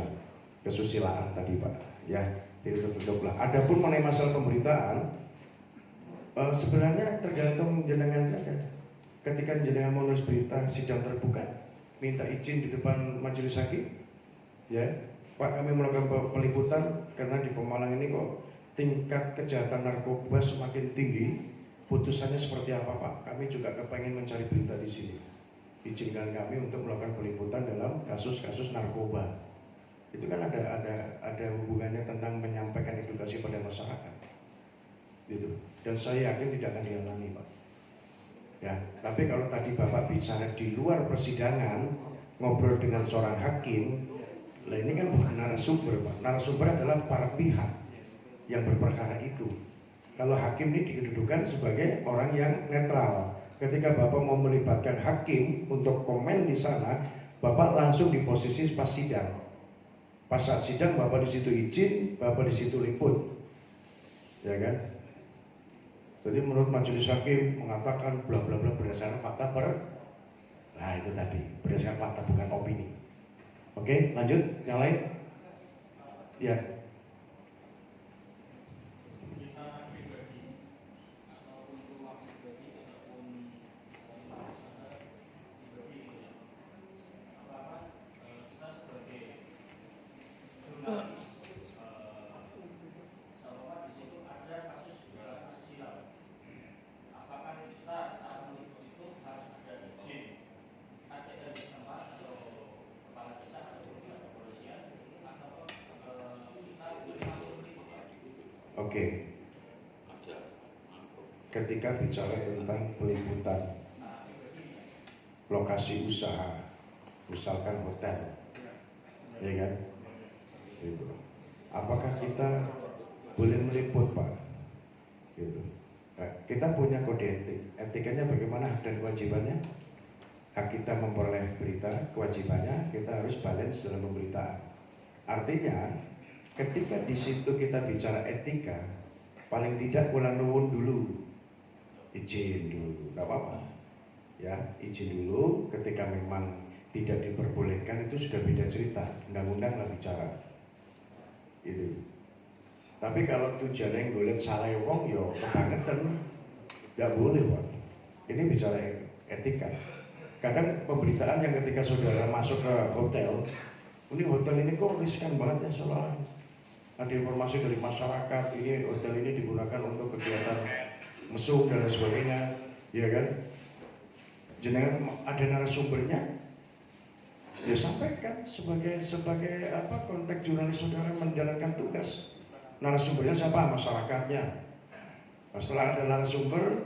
kesusilaan tadi Pak ya. Jadi tertutup lah. Adapun mengenai masalah pemberitaan sebenarnya tergantung jenengan saja. Ketika jenengan mau nulis berita sidang terbuka, minta izin di depan majelis hakim, ya Pak kami melakukan peliputan karena di Pemalang ini kok tingkat kejahatan narkoba semakin tinggi, putusannya seperti apa Pak? Kami juga kepengen mencari berita di sini. Izinkan kami untuk melakukan peliputan dalam kasus-kasus narkoba. Itu kan ada hubungannya tentang menyampaikan edukasi pada masyarakat, gitu. Dan saya yakin tidak akan dihalangi Pak. Ya, tapi kalau tadi Bapak bicara di luar persidangan, ngobrol dengan seorang hakim, lah ini kan bukan narasumber Pak. Narasumber adalah para pihak yang berperkara itu. Kalau hakim ini dikedudukan sebagai orang yang netral, ketika Bapak mau melibatkan hakim untuk komen di sana, Bapak langsung di posisi pas sidang. Pas saat sidang Bapak di situ izin, Bapak di situ liput. Ya kan? Jadi menurut majelis hakim mengatakan bla bla bla berdasarkan fakta nah itu tadi, berdasarkan fakta bukan opini. Oke, lanjut yang lain. Ya. Oke. Ketika bicara tentang peliputan lokasi usaha, misalkan hotel, ya kan? Gitu. Apakah kita boleh meliput, Pak? Gitu. Nah, kita punya kode etik. Etikanya bagaimana dan kewajibannya? Hak kita memperoleh berita, kewajibannya kita harus balance dalam pemberitaan. Artinya, ketika di situ kita bicara etika, paling tidak kula nuwun dulu, izin dulu, nggak apa-apa, ya izin dulu. Ketika memang tidak diperbolehkan itu sudah beda cerita, undang-undang lah bicara, gitu. Tapi kalau tujuannya yang golek salah wong, yo kebangetan, nggak boleh, Pak. Ini bicara etika. Kadang pemberitaan yang ketika saudara masuk ke hotel, ini hotel ini kok riskan banget ya soalnya. Ada informasi dari masyarakat, ini hotel ini digunakan untuk kegiatan mesum dan lain sebagainya, ya kan? Jenengan ada narasumbernya, ya sampaikan sebagai apa konteks jurnalis saudara menjalankan tugas. Narasumbernya siapa? Masyarakatnya. Nah, setelah ada narasumber,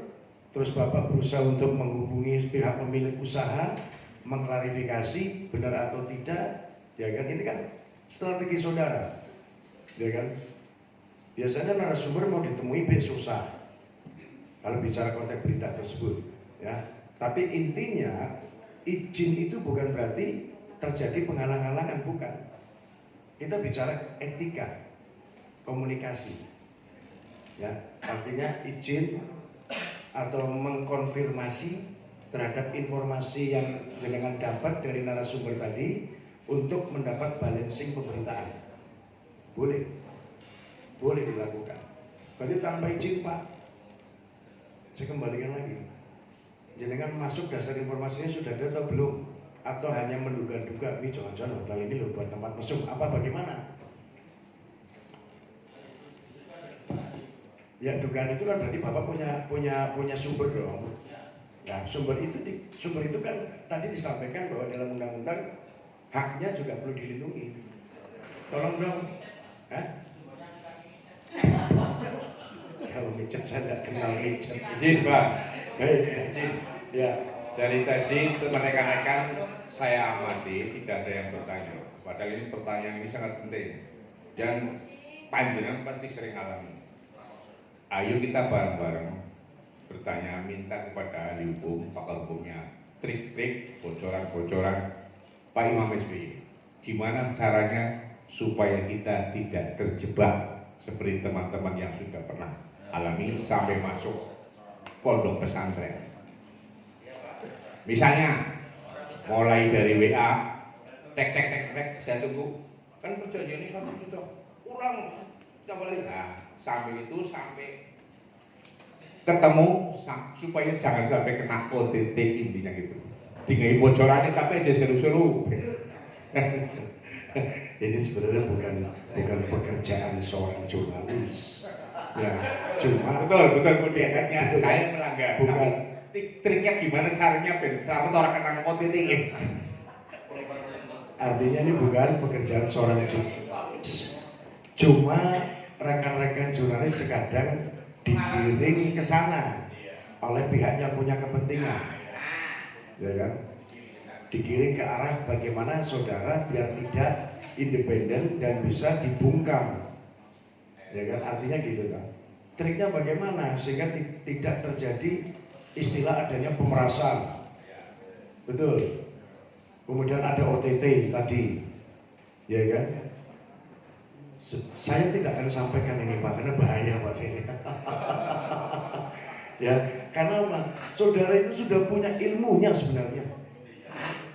terus Bapak berusaha untuk menghubungi pihak pemilik usaha, mengklarifikasi benar atau tidak, ya kan? Ini kan strategi saudara. Ya kan? Biasanya narasumber mau ditemui susah kalau bicara konteks berita tersebut, ya. Tapi intinya izin itu bukan berarti terjadi penghalang-halangan, bukan. Kita bicara etika komunikasi, ya. Artinya izin atau mengkonfirmasi terhadap informasi yang jenengan dapat dari narasumber tadi untuk mendapat balancing pemberitaan. Boleh dilakukan. Berarti tanpa izin, Pak. Saya kembalikan lagi. Jenengan masuk dasar informasinya sudah ada atau belum? Atau hanya menduga-duga, ini jangan-jangan hotel ini loh buat tempat mesum. Apa bagaimana? Ya dugaan itu kan berarti Bapak punya sumber dong. Nah sumber itu kan tadi disampaikan bahwa dalam undang-undang haknya juga perlu dilindungi. Tolong dong. Kalau micet saya tidak kenal micet. Izin Pak, izin. Ya, dari tadi rekan-rekan saya amati tidak ada yang bertanya. Padahal ini pertanyaan ini sangat penting dan panjenengan pasti sering alami. Ayo kita bareng-bareng bertanya, minta kepada ahli hukum, pakar hukumnya, trik-trik, bocoran-bocoran Pak Imam SBY. Gimana caranya supaya kita tidak terjebak seperti teman-teman yang sudah pernah alami sampai masuk pondok pesantren. Misalnya mulai dari WA, tek, saya tunggu. Kan perjanjian ini satu sudah kurang kembali. Nah, sampai ketemu supaya jangan sampai kena OTT intinya gitu. Tinggal bocorannya tapi aja seru-seru. Ini sebenarnya bukan pekerjaan seorang jurnalis. Ya, cuma betul kodenya saya melanggar. Bukan. Triknya gimana caranya biar selamat orang kena OTT ini. Artinya ini bukan pekerjaan seorang jurnalis. Cuma rekan-rekan jurnalis sekadang digiring ke sana oleh pihak yang punya kepentingan, ya kan? Digiring ke arah bagaimana saudara biar tidak independen dan bisa dibungkam, ya kan? Artinya gitu kan? Triknya bagaimana sehingga tidak terjadi istilah adanya pemerasan, betul. Kemudian ada OTT tadi, ya kan? Saya tidak akan sampaikan ini Pak, karena bahaya Pak saya. Ya, karena apa? Saudara itu sudah punya ilmunya sebenarnya.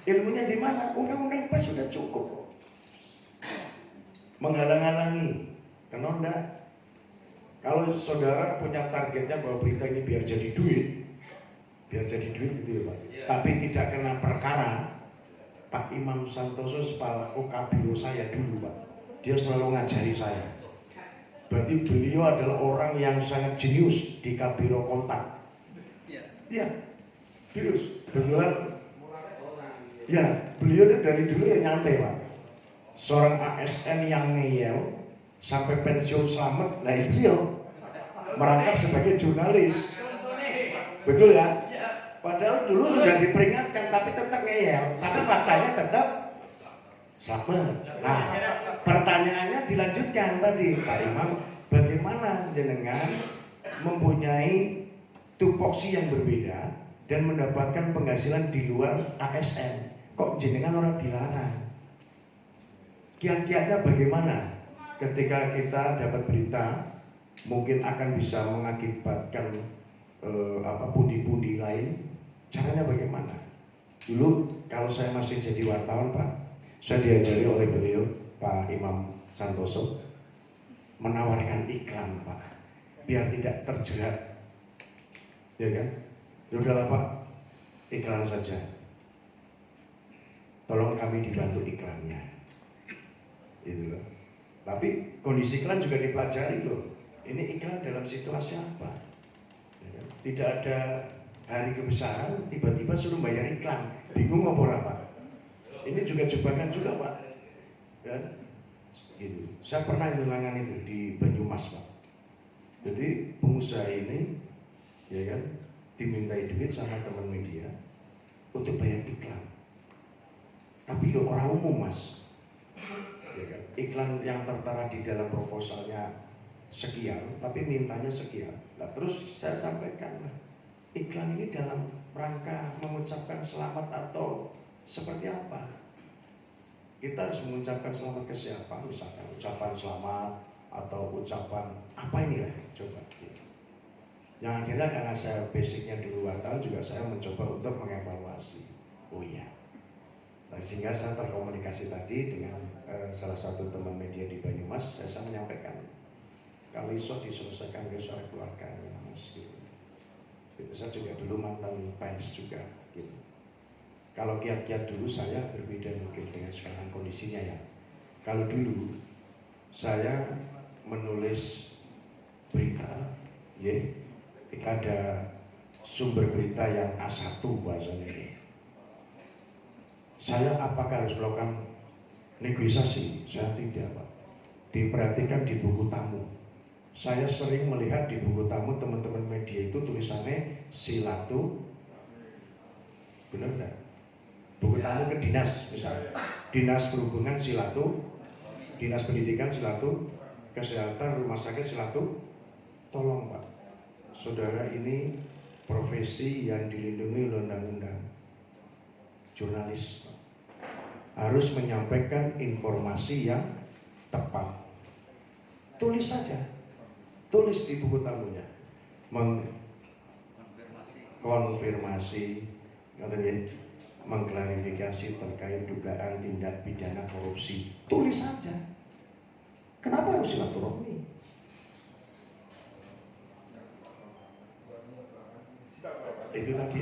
Ilmunya di mana? Undang-undang PES sudah cukup. Menghalang-halangi, karena enggak. Kalau saudara punya targetnya bahwa berita ini biar jadi duit gitu ya Pak. Tapi tidak kena perkara. Pak Imam Santoso selaku kabiro saya dulu Pak, dia selalu ngajari saya. Berarti beliau adalah orang yang sangat jenius di kabiro kontak. Ya, jenius. Betulan. Ya, beliau dari dulu yang nyantai Pak. Seorang ASN yang ngeyel sampai pensiun selamat, nah beliau merangkap sebagai jurnalis. Betul ya? Padahal dulu sudah diperingatkan, tapi tetap ngeyel. Tapi faktanya tetap sama. Nah, pertanyaannya dilanjutkan tadi, Pak Imam, bagaimana jenengan mempunyai tupoksi yang berbeda dan mendapatkan penghasilan di luar ASN? Kok jenengan orang dilarang? Kiat-kiatnya bagaimana? Ketika kita dapat berita, mungkin akan bisa mengakibatkan pundi-pundi lain. Caranya bagaimana? Dulu kalau saya masih jadi wartawan Pak, saya diajari oleh beliau Pak Imam Santoso menawarkan iklan Pak, biar tidak terjerat, ya kan? Yaudahlah Pak, iklan saja. Tolong kami dibantu iklannya, itu loh. Tapi kondisi iklan juga dipelajari loh. Ini iklan dalam situasi apa? Ya kan? Tidak ada hari kebesaran, tiba-tiba suruh bayar iklan, bingung ngomong apa? Ini juga jebakan juga Pak, kan? Gitu. Saya pernah hilangan itu di Banyumas Pak. Jadi pengusaha ini, ya kan, dimintai duit sama teman media untuk bayar iklan. Tapi ya orang umum Mas, ya kan? Iklan yang tertera di dalam proposalnya sekian, tapi mintanya sekian. Nah, terus saya sampaikan, iklan ini dalam rangka mengucapkan selamat atau seperti apa? Kita harus mengucapkan selamat ke siapa? Misalkan ucapan selamat atau ucapan apa ini lah? Coba. Yang akhirnya karena saya basicnya dulu wartawan juga saya mencoba untuk mengevaluasi. Oh iya. Nah, sehingga saya terkomunikasi tadi dengan salah satu teman media di Banyumas, saya menyampaikan kalau iso diselesaikan ke soal keluarganya Mas. Gitu. Saya juga dulu mantan pers juga gitu. Kalau kiat-kiat dulu saya berbeda mungkin dengan sekarang kondisinya ya. Kalau dulu saya menulis berita, ya, ada sumber berita yang A1 bahasanya ini. Saya apakah harus melakukan negosiasi? Saya tidak Pak. Diperhatikan di buku tamu. Saya sering melihat di buku tamu teman-teman media itu tulisannya silatu, benar enggak? Buku tamu ke dinas misalnya, dinas perhubungan silatu, dinas pendidikan silatu, kesehatan rumah sakit silatu. Tolong Pak, saudara ini profesi yang dilindungi oleh undang-undang. Jurnalis Pak, harus menyampaikan informasi yang tepat. Tulis saja. Tulis di buku tamunya, konfirmasi, mengklarifikasi terkait dugaan tindak pidana korupsi. Tulis saja. Kenapa harus silaturahmi? Itu tadi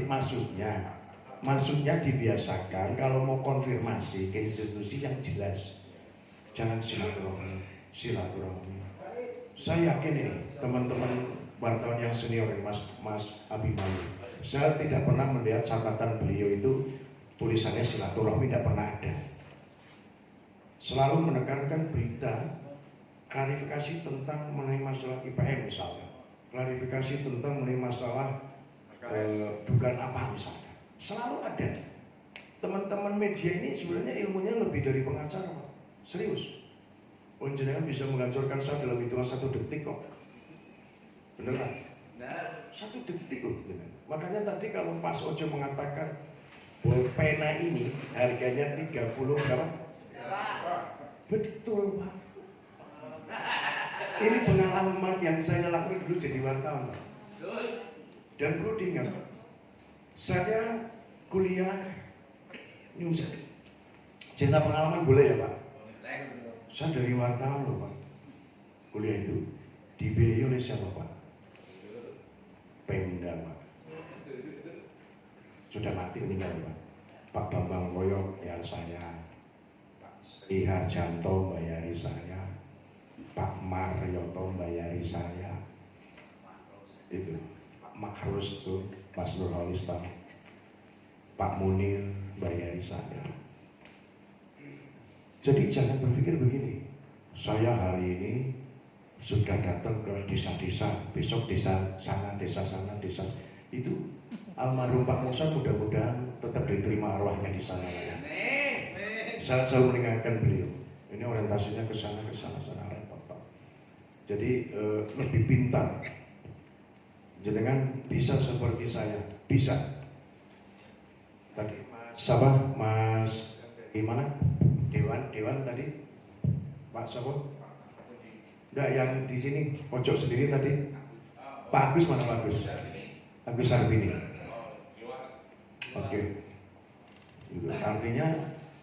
maksudnya dibiasakan kalau mau konfirmasi ke institusi yang jelas, jangan silaturahmi. Saya yakin ini teman-teman wartawan yang senior, Mas Abimanyu, saya tidak pernah melihat catatan beliau itu tulisannya silaturahmi, tidak pernah ada. Selalu menekankan berita, klarifikasi tentang mengenai masalah IPM misalnya, klarifikasi tentang mengenai masalah dugaan apa misalnya, selalu ada. Teman-teman media ini sebenarnya ilmunya lebih dari pengacara, serius. Jenengan bisa menghancurkan saya dalam hitungan 1 detik kok. Beneran. Nah, 1 detik loh. Makanya tadi kalau Mas Ojo mengatakan pena ini harganya 30 berapa? Betul Pak. Ini pengalaman yang saya lakukan dulu jadi wartawan Pak. Dan perlu diingat, saya kuliah news. Cinta pengalaman boleh ya Pak? Saya dari wartawan loh Pak. Kuliah itu dibiayai oleh siapa Pak? Pemda Pak. Sudah mati meninggal Pak. Pak Bambang Koyok ya saya, Pak Sri Harjanto bayari saya, Pak Maryoto bayari saya, itu Pak Makrus tuh, Pak Nurholis tahu, Pak Munir bayari saya. Jadi jangan berpikir begini, saya hari ini sudah datang ke desa-desa, besok desa sana, desa sana, desa itu. Almarhum Pak Musa mudah-mudahan tetap diterima arwahnya di sana ya. Saya selalu mengingatkan beliau. Ini orientasinya ke sana sana repot Pak. Jadi lebih pintar. Jenengan bisa seperti saya, bisa. Tadi siapa? Mas gimana? Dewan tadi. Pak siapa? Enggak, yang di sini pojok sendiri tadi. Pak Agus mana Pak Agus? Agus Sarbini. Oke. Itu artinya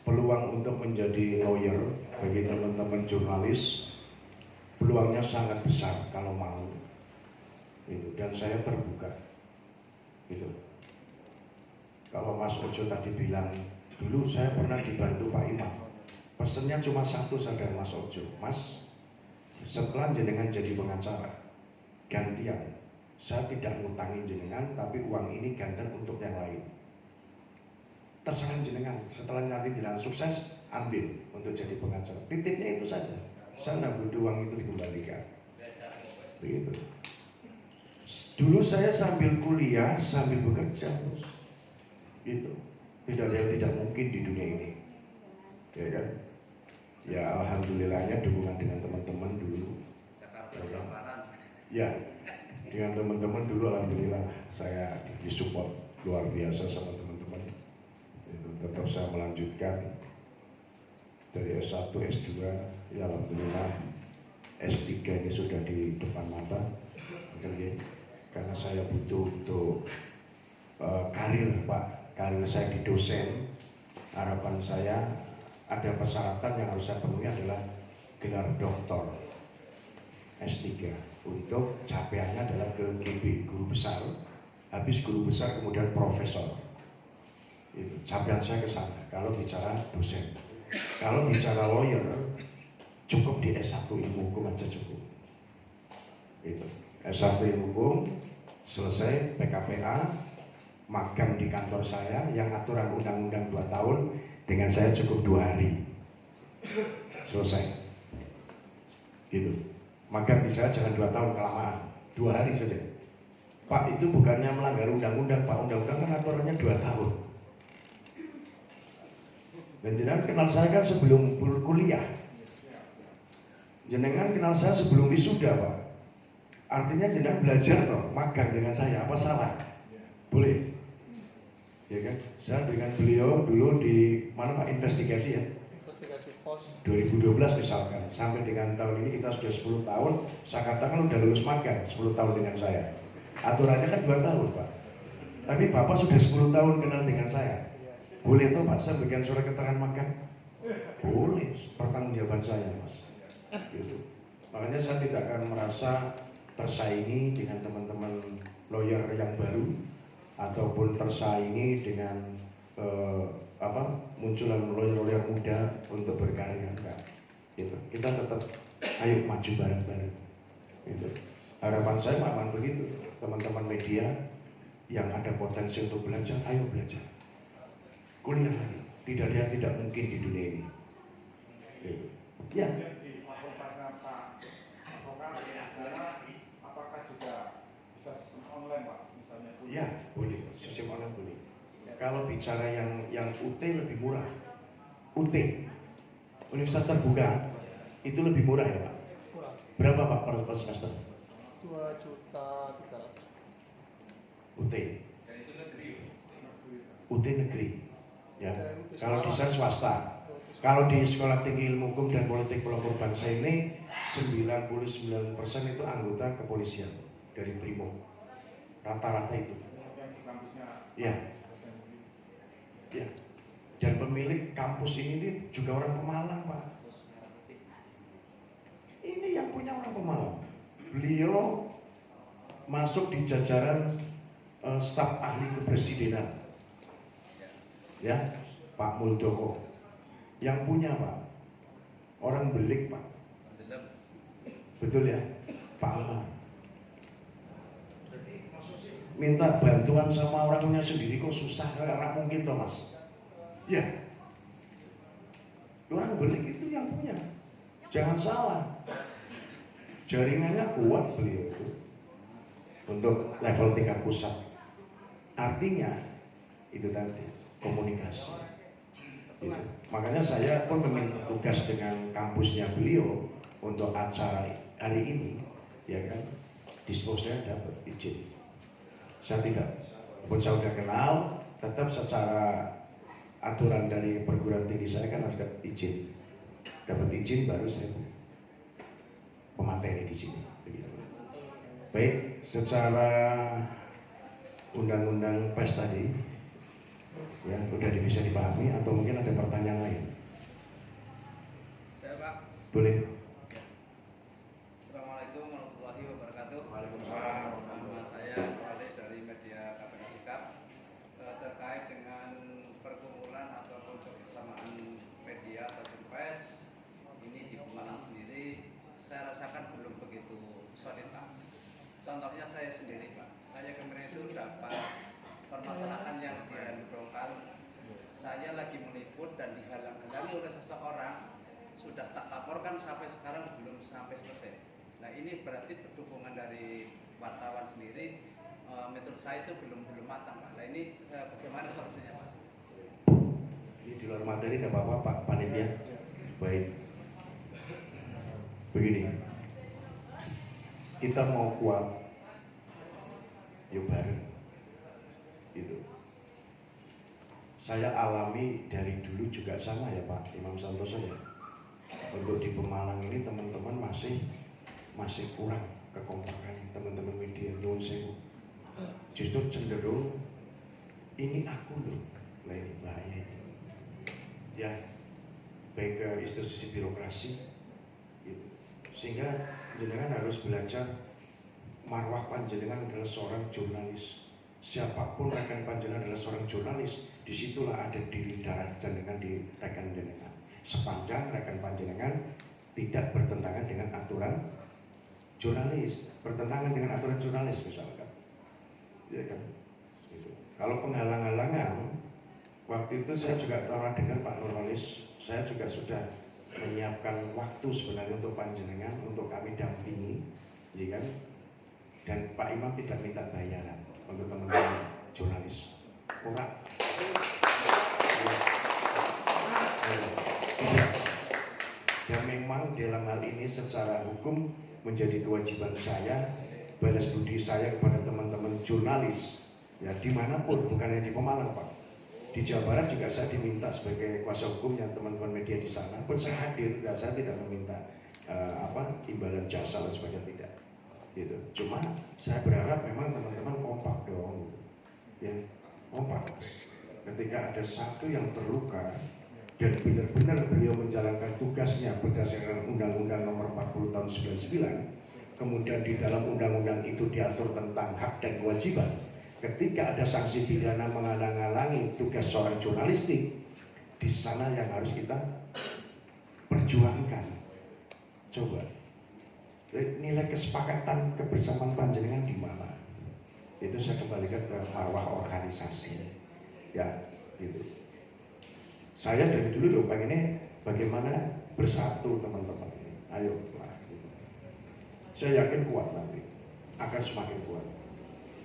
peluang untuk menjadi lawyer bagi teman-teman jurnalis peluangnya sangat besar kalau mau. Itu dan saya terbuka. Gitu. Kalau Mas Ojo tadi bilang dulu saya pernah dibantu Pak Imam. Pesennya cuma satu saja Mas Ojo. Mas, setelah jenengan jadi pengacara gantian. Saya tidak ngutangin jenengan, tapi uang ini gantian untuk yang lain. Terserah jenengan, setelah nanti jenengan sukses, ambil untuk jadi pengacara. Titipnya itu saja. Saya nggak butuh uang itu dikembalikan. Begitu. Dulu saya sambil kuliah, sambil bekerja terus. Gitu. Tidak ada yang tidak mungkin di dunia ini. Ya kan? Ya alhamdulillahnya dukungan dengan teman-teman dulu. Jakarta kelaparan. Ya, dengan teman-teman dulu alhamdulillah saya disupport luar biasa sama teman-teman. Itu tetap saya melanjutkan dari S1, S2, ya alhamdulillah S3 ini sudah di depan mata. Karena saya butuh untuk karir Pak, karir saya di dosen. Harapan saya ada persyaratan yang harus saya penuhi adalah gelar doktor S3. Untuk capaiannya adalah ke GB, guru besar. Habis guru besar kemudian profesor. Itu capaian saya ke sana. Kalau bicara dosen, kalau bicara lawyer cukup di S1 ilmu hukum aja cukup. Itu S1 ilmu hukum selesai PKPA, magang di kantor saya yang aturan undang-undang 2 tahun, dengan saya cukup 2 hari selesai. Gitu. Magang di saya jangan 2 tahun kelamaan, 2 hari saja. Pak itu bukannya melanggar undang-undang, Pak, undang-undang kan aturannya 2 tahun. Dan jenengan kenal saya kan sebelum kuliah. Jenengan kenal saya sebelum wisuda Pak. Artinya jenengan belajar loh, magang dengan saya, apa salah? Boleh. Ya kan? Saya dengan beliau dulu di mana Pak, investigasi ya? Investigasi pos 2012 misalkan, sampai dengan tahun ini kita sudah 10 tahun, saya katakan udah lulus magang 10 tahun dengan saya. Aturannya kan 2 tahun Pak. Tapi Bapak sudah 10 tahun kenal dengan saya. Boleh toh Pak, saya berikan surat keterangan magang? Boleh, pertanggungjawaban saya Mas. Gitu. Makanya saya tidak akan merasa tersaingi dengan teman-teman lawyer yang baru, ataupun tersaingi dengan munculan lawyer-lawyer muda untuk berkarya. Enggak. Gitu. Kita tetap ayo maju bareng-bareng. Gitu. Harapan saya memang begitu, teman-teman media yang ada potensi untuk belajar, ayo belajar. Kuliah lagi, tidak ada yang tidak mungkin di dunia ini. Gitu. Ya. Di fakultasnya Pak Advokat di sana, apakah juga bisa online Pak, misalnya? Ya, boleh. Sistem online boleh. Kalau bicara yang UT lebih murah, UT, Universitas Terbuka, itu lebih murah ya Pak? murah Berapa Pak per semester? 2.300.000. UT. Dan itu negeri. UT negeri. Ya. Dan UT Kalau di Semarang. saya swasta. Kalau di Sekolah Tinggi Ilmu Hukum dan Politik Pelopor Bangsa ini 99% itu anggota kepolisian dari Brimob. Rata-rata itu. Yang di kampusnya. Ya. Ya. Dan pemilik kampus ini juga orang Pemalang, Pak. Ini yang punya orang Pemalang. Beliau masuk di jajaran staf ahli kepresidenan. Ya, Pak Muldoko. Yang punya, Pak, orang Belik, Pak. Betul ya, Pak Amar. Minta bantuan sama orangnya sendiri kok susah, nggak mungkin toh, Mas. Ya, orang Belik itu yang punya. Jangan salah, jaringannya kuat beliau itu untuk level tingkat pusat. Artinya itu tadi komunikasi. Gitu. Makanya saya pun meminta tugas dengan kampusnya beliau untuk acara hari ini, ya kan, disposnya dapat izin. Saya tidak, walaupun saya sudah kenal, tetap secara aturan dari perguruan tinggi saya kan harus dapat izin. Dapat izin baru saya pemateri di sini. Begitu. Baik, secara undang-undang PES tadi, ya udah bisa dipahami atau mungkin ada pertanyaan lain? Saya Pak. Boleh. Assalamualaikum warahmatullahi wabarakatuh. Waalaikumsalam. Nama saya Nuralis dari media KPK Sikap. Terkait dengan perkumpulan ataupun kebersamaan media ataupun PES ini di Pemalang sendiri, saya rasakan belum begitu solid, Pak. Contohnya saya sendiri, Pak. Saya kemarin itu dapat permasalahan yang dihalukan. Saya lagi meliput dan dihalang-halangi oleh seseorang, sudah tak laporkan sampai sekarang belum sampai selesai. Nah, ini berarti dukungan dari wartawan sendiri, menurut saya itu belum matang, Pak. Nah, ini bagaimana solusinya, Pak? Ini di luar materi tidak apa-apa, Pak Panitia. Baik. Begini, kita mau kuat, yuk bareng. Gitu. Saya alami dari dulu juga sama ya Pak Imam Santoso ya. Untuk di Pemalang ini teman-teman masih kurang kekompakan teman-teman media nyuwun sewu. Justru cenderung ini aku loh, lah ini bahaya ini. Ya, baik ke institusi birokrasi, gitu. Sehingga jenengan harus belajar marwah panjenengan adalah seorang jurnalis. Siapapun rekan panjenengan adalah seorang jurnalis, disitulah ada diri darah jenengan di rekan jenengan. Sepanjang rekan panjenengan tidak bertentangan dengan aturan jurnalis, bertentangan dengan aturan jurnalis misalkan, ya kan? Gitu. Kalau penghalang-halangan, waktu itu saya juga pernah dengan Pak Nuralis, saya juga sudah menyiapkan waktu sebenarnya untuk panjenengan, untuk kami dampingi, ya kan? Dan Pak Imam tidak minta bayaran untuk teman-teman jurnalis, murah. Dan memang dalam hal ini secara hukum menjadi kewajiban saya balas budi saya kepada teman-teman jurnalis ya dimanapun, bukan hanya di Pemalang Pak. Di Jawa Barat juga saya diminta sebagai kuasa hukum yang teman-teman media di sana pun saya hadir dan saya tidak meminta imbalan jasa dan sebagainya, tidak. Gitu. Cuma saya berharap memang teman-teman kompak dong, ya kompak. Ketika ada satu yang terluka dan benar-benar beliau menjalankan tugasnya berdasarkan Undang-Undang Nomor 40 Tahun 99, kemudian di dalam undang-undang itu diatur tentang hak dan kewajiban. Ketika ada sanksi pidana menghalang-halangi tugas seorang jurnalistik, di sana yang harus kita perjuangkan. Coba nilai kesepakatan kebersamaan panjenengan di mana? Itu saya kembalikan ke marwah organisasi, ya, gitu. Saya dari dulu loh pengennya bagaimana bersatu teman-teman ini. Ayo lah. Gitu. Saya yakin kuat nanti, akan semakin kuat.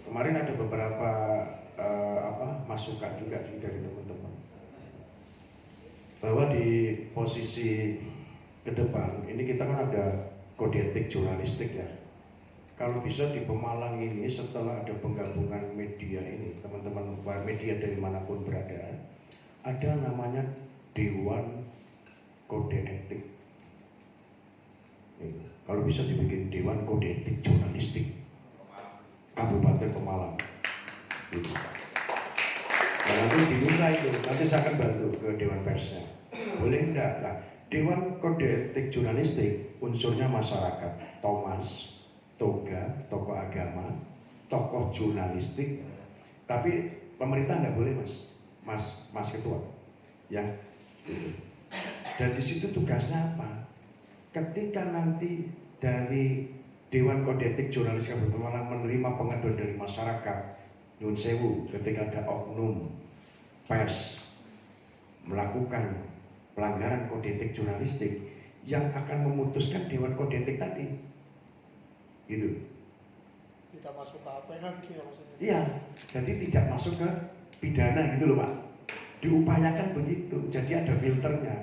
Kemarin ada beberapa masukan juga sih dari teman-teman bahwa di posisi ke depan ini kita kan ada kode etik jurnalistik ya. kalau bisa di Pemalang ini setelah ada penggabungan media ini, teman-teman media dari manapun berada, ada namanya Dewan Kode Etik. Kalau bisa dibikin Dewan Kode Etik Jurnalistik Kabupaten Pemalang. Gitu. Dan nanti diminta itu, nanti saya akan bantu ke Dewan Persnya. Boleh enggak? Nah, Dewan Kode Etik Jurnalistik unsurnya masyarakat, Thomas, toga, tokoh agama, tokoh jurnalistik, tapi pemerintah nggak boleh mas ketua, ya. Dan di situ tugasnya apa? Ketika nanti dari Dewan Kode Etik Jurnalis Kabupaten Pemalang menerima pengaduan dari masyarakat, nyun sewu, ketika ada oknum pers melakukan pelanggaran kode etik jurnalistik, yang akan memutuskan Dewan Kode Etik tadi. Gitu. Tidak masuk ke apa lagi ya maksudnya? Iya, jadi tidak masuk ke pidana gitu loh Pak. Diupayakan begitu, jadi ada filternya.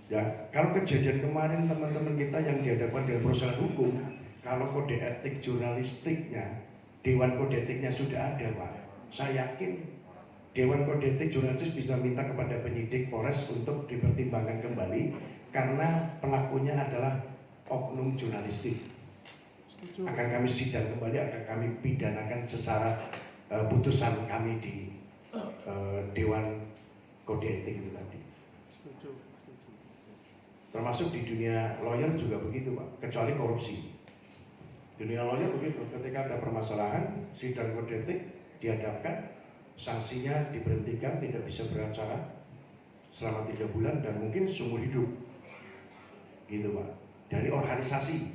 Ya, kalau kejadian kemarin teman-teman kita yang dihadapkan dengan proses hukum, kalau kode etik jurnalistiknya, Dewan Kode Etiknya sudah ada Pak. Saya yakin Dewan Kode Etik Jurnalistik bisa minta kepada penyidik Polres untuk dipertimbangkan kembali karena pelakunya adalah oknum jurnalistik. Akan kami sidang kembali, akan kami pidanakan secara putusan kami di Dewan Kode Etik itu tadi. Setuju. Termasuk di dunia lawyer juga begitu Pak, kecuali korupsi. Dunia lawyer begitu, ketika ada permasalahan, sidang kode etik dihadapkan, sanksinya diberhentikan, tidak bisa beracara selama 3 bulan dan mungkin seumur hidup. Gitu Pak, dari organisasi.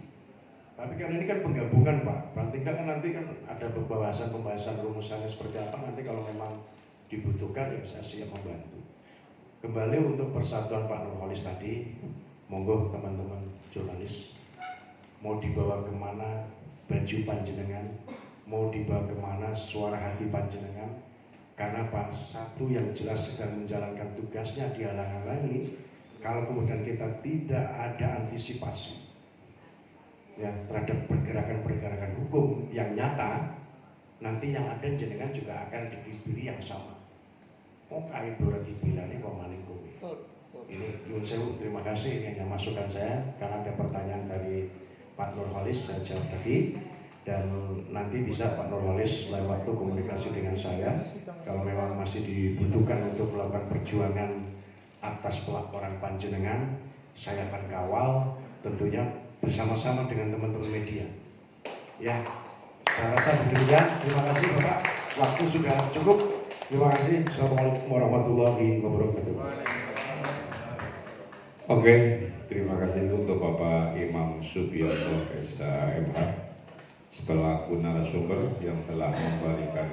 Tapi kan ini kan penggabungan Pak, paling tidak kan nanti kan ada pembahasan rumusannya seperti apa, nanti kalau memang dibutuhkan ya saya siap membantu. Kembali untuk persatuan Pak Nurholis tadi, monggo teman-teman jurnalis, mau dibawa kemana baju panjenengan, mau dibawa kemana suara hati panjenengan, karena Pak, satu yang jelas sedang menjalankan tugasnya dihalang-halangi, kalau kemudian kita tidak ada antisipasi ya terhadap pergerakan-pergerakan hukum yang nyata, nanti yang ada jenengan juga akan diberi yang sama. Oh kait dora dibilani kok maling kowe. Ini nyun sewu, terima kasih, ini hanya masukan saya karena ada pertanyaan dari Pak Nurholis, saya jawab tadi, dan nanti bisa Pak Nurholis lain waktu komunikasi dengan saya kalau memang masih dibutuhkan untuk melakukan perjuangan atas pelaporan panjenengan, saya akan kawal tentunya bersama-sama dengan teman-teman media. Ya, saya rasa demikian. Terima kasih Bapak, waktu sudah cukup. Terima kasih. Assalamualaikum warahmatullahi wabarakatuh. Oke, terima kasih untuk Bapak Imam Subianto SMH selaku narasumber yang telah memberikan